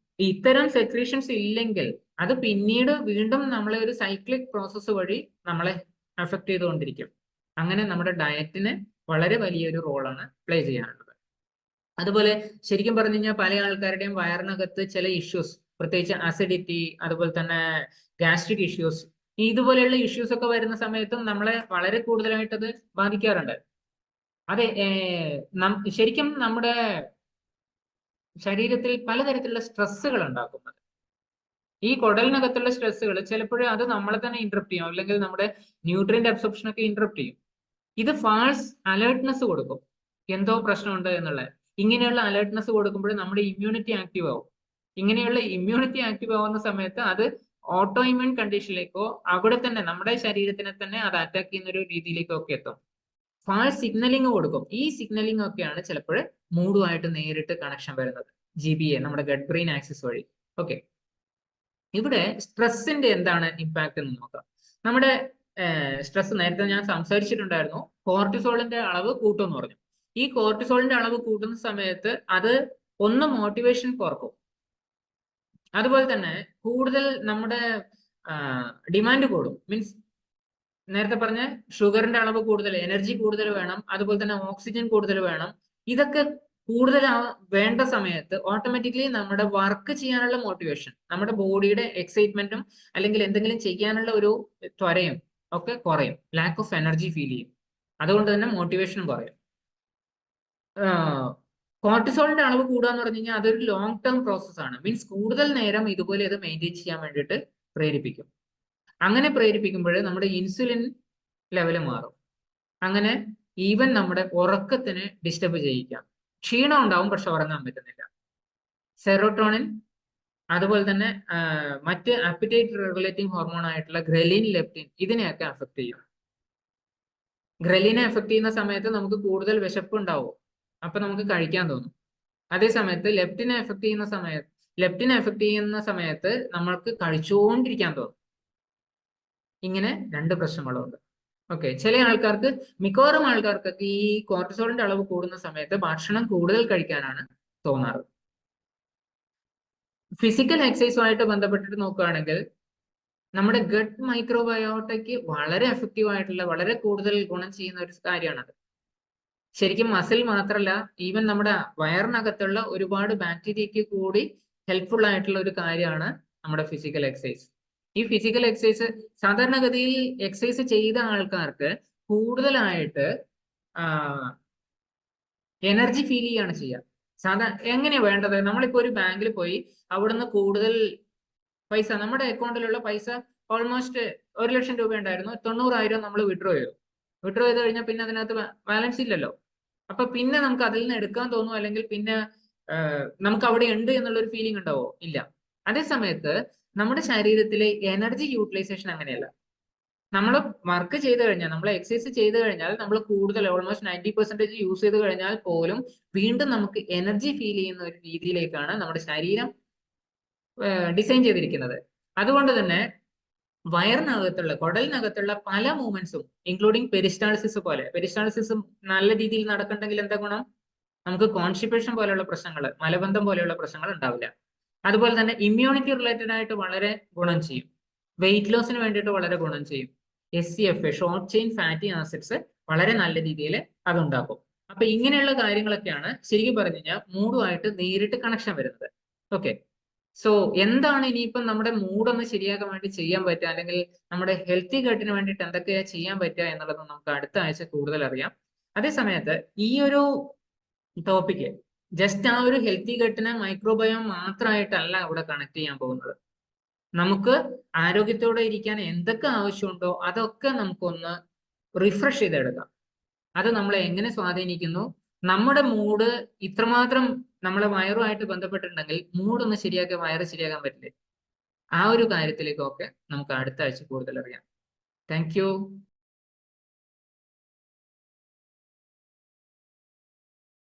ഇത്തരം സെക്രീഷൻസ് ഇല്ലെങ്കിൽ അത് പിന്നീട് വീണ്ടും നമ്മളെ ഒരു സൈക്ലിക് പ്രോസസ്സ് വഴി നമ്മളെ അഫക്ട് ചെയ്തുകൊണ്ടിരിക്കും. അങ്ങനെ നമ്മുടെ ഡയറ്റിന് വളരെ വലിയൊരു റോളാണ് പ്ലേ ചെയ്യാനുള്ളത്. അതുപോലെ ശരിക്കും പറഞ്ഞു കഴിഞ്ഞാൽ പല ആൾക്കാരുടെയും വയറിനകത്ത് ചില ഇഷ്യൂസ്, പ്രത്യേകിച്ച് അസിഡിറ്റി, അതുപോലെ തന്നെ ഗാസ്ട്രിക് ഇഷ്യൂസ്, ഇതുപോലെയുള്ള ഇഷ്യൂസ് ഒക്കെ വരുന്ന സമയത്തും നമ്മളെ വളരെ കൂടുതലായിട്ട് അത് ബാധിക്കാറുണ്ട്. അതെ, ശരിക്കും നമ്മുടെ ശരീരത്തിൽ പലതരത്തിലുള്ള സ്ട്രെസ്സുകൾ ഉണ്ടാക്കുന്നത്. ഈ കുടലിനകത്തുള്ള സ്ട്രെസ്സുകൾ ചിലപ്പോഴും അത് നമ്മളെ തന്നെ ഇന്ററപ്റ്റ് ചെയ്യും, അല്ലെങ്കിൽ നമ്മുടെ ന്യൂട്രിയന്റ് അബ്സോർപ്ഷൻ ഒക്കെ ഇന്ററപ്റ്റ് ചെയ്യും. ഇത് ഫാൾസ് അലേർട്ട്നെസ് കൊടുക്കും, എന്തോ പ്രശ്നമുണ്ട് എന്നുള്ള. ഇങ്ങനെയുള്ള അലേർട്ട്നെസ് കൊടുക്കുമ്പോൾ നമ്മുടെ ഇമ്മ്യൂണിറ്റി ആക്റ്റീവ് ആവും. ഇങ്ങനെയുള്ള ഇമ്മ്യൂണിറ്റി ആക്റ്റീവ് ആവുന്ന സമയത്ത് അത് ഓട്ടോ ഇമ്മ്യൂൺ കണ്ടീഷനിലേക്കോ അവിടെ തന്നെ നമ്മുടെ ശരീരത്തിനെ തന്നെ അത് അറ്റാക്ക് ചെയ്യുന്ന ഒരു രീതിയിലേക്കോ ഒക്കെ എത്തും. ഫാൾസ് സിഗ്നലിംഗ് കൊടുക്കും. ഈ സിഗ്നലിംഗ് ഒക്കെയാണ് ചിലപ്പോൾ മൂഡുമായിട്ട് നേരിട്ട് കണക്ഷൻ വരുന്നത്, GBA, നമ്മുടെ ഗട്ട് ബ്രെയിൻ ആക്സിസ് വഴി. ഓക്കെ, ഇവിടെ സ്ട്രെസ്സിന്റെ എന്താണ് ഇമ്പാക്ട് എന്ന് നോക്കാം. നമ്മുടെ സ്ട്രെസ് നേരത്തെ ഞാൻ സംസാരിച്ചിട്ടുണ്ടായിരുന്നു, കോർട്ടിസോളിന്റെ അളവ് കൂട്ടുമെന്ന് പറഞ്ഞു. ഈ കോർട്ടിസോളിന്റെ അളവ് കൂട്ടുന്ന സമയത്ത് അത് ഒന്ന് മോട്ടിവേഷൻ കുറക്കും, അതുപോലെ തന്നെ കൂടുതൽ നമ്മുടെ ഡിമാൻഡ് കൂടും. മീൻസ് നേരത്തെ പറഞ്ഞ ഷുഗറിന്റെ അളവ് കൂടുതൽ, എനർജി കൂടുതൽ വേണം, അതുപോലെ തന്നെ ഓക്സിജൻ കൂടുതൽ വേണം. ഇതൊക്കെ കൂടുതൽ വേണ്ട സമയത്ത് ഓട്ടോമാറ്റിക്കലി നമ്മുടെ വർക്ക് ചെയ്യാനുള്ള മോട്ടിവേഷൻ, നമ്മുടെ ബോഡിയുടെ എക്സൈറ്റ്മെന്റും അല്ലെങ്കിൽ എന്തെങ്കിലും ചെയ്യാനുള്ള ഒരു ത്വരയും ഒക്കെ കുറയും. ലാക്ക് ഓഫ് എനർജി ഫീൽ ചെയ്യും. അതുകൊണ്ട് തന്നെ മോട്ടിവേഷനും കുറയും. കോർട്ടിസോളിന്റെ അളവ് കൂടുക എന്ന് പറഞ്ഞു കഴിഞ്ഞാൽ അതൊരു ലോങ് ടേം പ്രോസസ് ആണ്. മീൻസ് കൂടുതൽ നേരം ഇതുപോലെ അത് മെയിൻറ്റെയിൻ ചെയ്യാൻ വേണ്ടിയിട്ട് പ്രേരിപ്പിക്കും. അങ്ങനെ പ്രേരിപ്പിക്കുമ്പോൾ നമ്മുടെ ഇൻസുലിൻ ലെവല് മാറും. അങ്ങനെ ഈവൻ നമ്മുടെ ഉറക്കത്തിന് ഡിസ്റ്റർബ് ചെയ്യിക്കാം. ക്ഷീണം ഉണ്ടാവും, പക്ഷെ ഉറങ്ങാൻ പറ്റുന്നില്ല. സെറോട്ടോണിൻ, അതുപോലെ തന്നെ മറ്റ് അപ്പിറ്റൈറ്റ് റെഗുലേറ്റിംഗ് ഹോർമോൺ ആയിട്ടുള്ള ഗ്രലിൻ, ലെപ്റ്റിൻ, ഇതിനെയൊക്കെ അഫക്ട് ചെയ്യും. ഗ്രലിനെ അഫക്ട് ചെയ്യുന്ന സമയത്ത് നമുക്ക് കൂടുതൽ വിശപ്പ് ഉണ്ടാവും, അപ്പൊ നമുക്ക് കഴിക്കാൻ തോന്നും. അതേ സമയത്ത് ലെപ്റ്റിനെ അഫക്ട് ചെയ്യുന്ന സമയത്ത് നമ്മൾക്ക് കഴിച്ചുകൊണ്ടിരിക്കാൻ തോന്നും. ഇങ്ങനെ രണ്ട് പ്രശ്നങ്ങളുണ്ട്. ഓക്കെ, ചില ആൾക്കാർക്ക്, മിക്കവാറും ആൾക്കാർക്കൊക്കെ ഈ കോർട്ടിസോളിന്റെ അളവ് കൂടുന്ന സമയത്ത് ഭക്ഷണം കൂടുതൽ കഴിക്കാനാണ് തോന്നാറ്. ഫിസിക്കൽ എക്സസൈസുമായിട്ട് ബന്ധപ്പെട്ടിട്ട് നോക്കുകയാണെങ്കിൽ നമ്മുടെ ഗട്ട് മൈക്രോബയോട്ടയ്ക്ക് വളരെ എഫക്റ്റീവ് ആയിട്ടുള്ള, വളരെ കൂടുതൽ ഗുണം ചെയ്യുന്ന ഒരു കാര്യമാണത്. ശരിക്കും മസിൽ മാത്രമല്ല, ഈവൻ നമ്മുടെ വയറിനകത്തുള്ള ഒരുപാട് ബാക്ടീരിയക്ക് കൂടി ഹെൽപ്ഫുൾ ആയിട്ടുള്ള ഒരു കാര്യമാണ് നമ്മുടെ ഫിസിക്കൽ എക്സസൈസ്. ഈ ഫിസിക്കൽ എക്സസൈസ് സാധാരണഗതിയിൽ എക്സസൈസ് ചെയ്ത ആൾക്കാർക്ക് കൂടുതലായിട്ട് എനർജി ഫീൽ ചെയ്യാണ് ചെയ്യുക. എങ്ങനെയാ വേണ്ടത്? നമ്മളിപ്പോ ഒരു ബാങ്കിൽ പോയി അവിടുന്ന് കൂടുതൽ പൈസ, നമ്മുടെ അക്കൗണ്ടിലുള്ള പൈസ ഓൾമോസ്റ്റ് 1,00,000 രൂപ ഉണ്ടായിരുന്നു, 90,000 നമ്മൾ വിഡ്രോ ചെയ്ത് കഴിഞ്ഞാൽ പിന്നെ അതിനകത്ത് ബാലൻസ് ഇല്ലല്ലോ. അപ്പൊ പിന്നെ നമുക്ക് അതിൽ നിന്ന് എടുക്കാൻ തോന്നും, അല്ലെങ്കിൽ പിന്നെ നമുക്ക് അവിടെ ഉണ്ട് എന്നുള്ള ഒരു ഫീലിംഗ് ഉണ്ടാവോ? ഇല്ല. അതേ സമയത്ത് നമ്മുടെ ശരീരത്തിലെ എനർജി യൂട്ടിലൈസേഷൻ അങ്ങനെയല്ല. നമ്മൾ വർക്ക് ചെയ്ത് കഴിഞ്ഞാൽ, നമ്മൾ എക്സസൈസ് ചെയ്ത് കഴിഞ്ഞാൽ, നമ്മൾ കൂടുതൽ ഓൾമോസ്റ്റ് 90% യൂസ് ചെയ്ത് കഴിഞ്ഞാൽ പോലും വീണ്ടും നമുക്ക് എനർജി ഫീൽ ചെയ്യുന്ന ഒരു രീതിയിലേക്കാണ് നമ്മുടെ ശരീരം ഡിസൈൻ ചെയ്തിരിക്കുന്നത്. അതുകൊണ്ട് തന്നെ വയറിനകത്തുള്ള, കുടലിനകത്തുള്ള പല മൂവ്മെന്റ്സും, ഇൻക്ലൂഡിങ് പെരിസ്റ്റാൾസിസ് പോലെ, പെരിസ്റ്റാൾസിസും നല്ല രീതിയിൽ നടക്കണ്ടെങ്കിൽ എന്താ ഗുണം? നമുക്ക് കോൺസ്റ്റിപ്പേഷൻ പോലെയുള്ള പ്രശ്നങ്ങൾ, മലബന്ധം പോലെയുള്ള പ്രശ്നങ്ങൾ ഉണ്ടാവില്ല. അതുപോലെ തന്നെ ഇമ്മ്യൂണിറ്റി റിലേറ്റഡ് ആയിട്ട് വളരെ ഗുണം ചെയ്യും. വെയിറ്റ് ലോസിന് വേണ്ടിയിട്ട് വളരെ ഗുണം ചെയ്യും. SCF, short chain fatty acids, വളരെ നല്ല രീതിയിൽ അതുണ്ടാക്കും. അപ്പൊ ഇങ്ങനെയുള്ള കാര്യങ്ങളൊക്കെയാണ് ശരിക്കും പറഞ്ഞു കഴിഞ്ഞാൽ മൂഡുമായിട്ട് നേരിട്ട് കണക്ഷൻ വരുന്നത്. ഓക്കെ, സോ എന്താണ് ഇനിയിപ്പം നമ്മുടെ മൂഡൊന്ന് ശരിയാക്കാൻ വേണ്ടി ചെയ്യാൻ പറ്റുക, അല്ലെങ്കിൽ നമ്മുടെ ഹെൽത്തി ഗട്ടിന് വേണ്ടിയിട്ട് എന്തൊക്കെയാ ചെയ്യാൻ പറ്റുക എന്നുള്ളത് നമുക്ക് അടുത്ത ആഴ്ച കൂടുതൽ അറിയാം. അതേ സമയത്ത് ഈ ഒരു ടോപ്പിക്ക് ജസ്റ്റ് ആ ഒരു ഹെൽത്തി ഗട്ടിനെ മൈക്രോബയോം മാത്രമായിട്ടല്ല ഇവിടെ കണക്ട് ചെയ്യാൻ പോകുന്നത്. നമുക്ക് ആരോഗ്യത്തോടെ ഇരിക്കാൻ എന്തൊക്കെ ആവശ്യമുണ്ടോ അതൊക്കെ നമുക്കൊന്ന് റിഫ്രഷ് ചെയ്തെടുക്കാം. അത് നമ്മളെ എങ്ങനെ സ്വാധീനിക്കുന്നു, നമ്മുടെ മൂഡ് ഇത്രമാത്രം നമ്മളെ വയറുമായിട്ട് ബന്ധപ്പെട്ടിട്ടുണ്ടെങ്കിൽ മൂഡ് ഒന്ന് ശരിയാക്കി വയറ് ശരിയാക്കാൻ പറ്റില്ലേ? ആ ഒരു കാര്യത്തിലേക്കൊക്കെ നമുക്ക് അടുത്ത ആഴ്ച കൂടുതൽ അറിയാം. Thank you.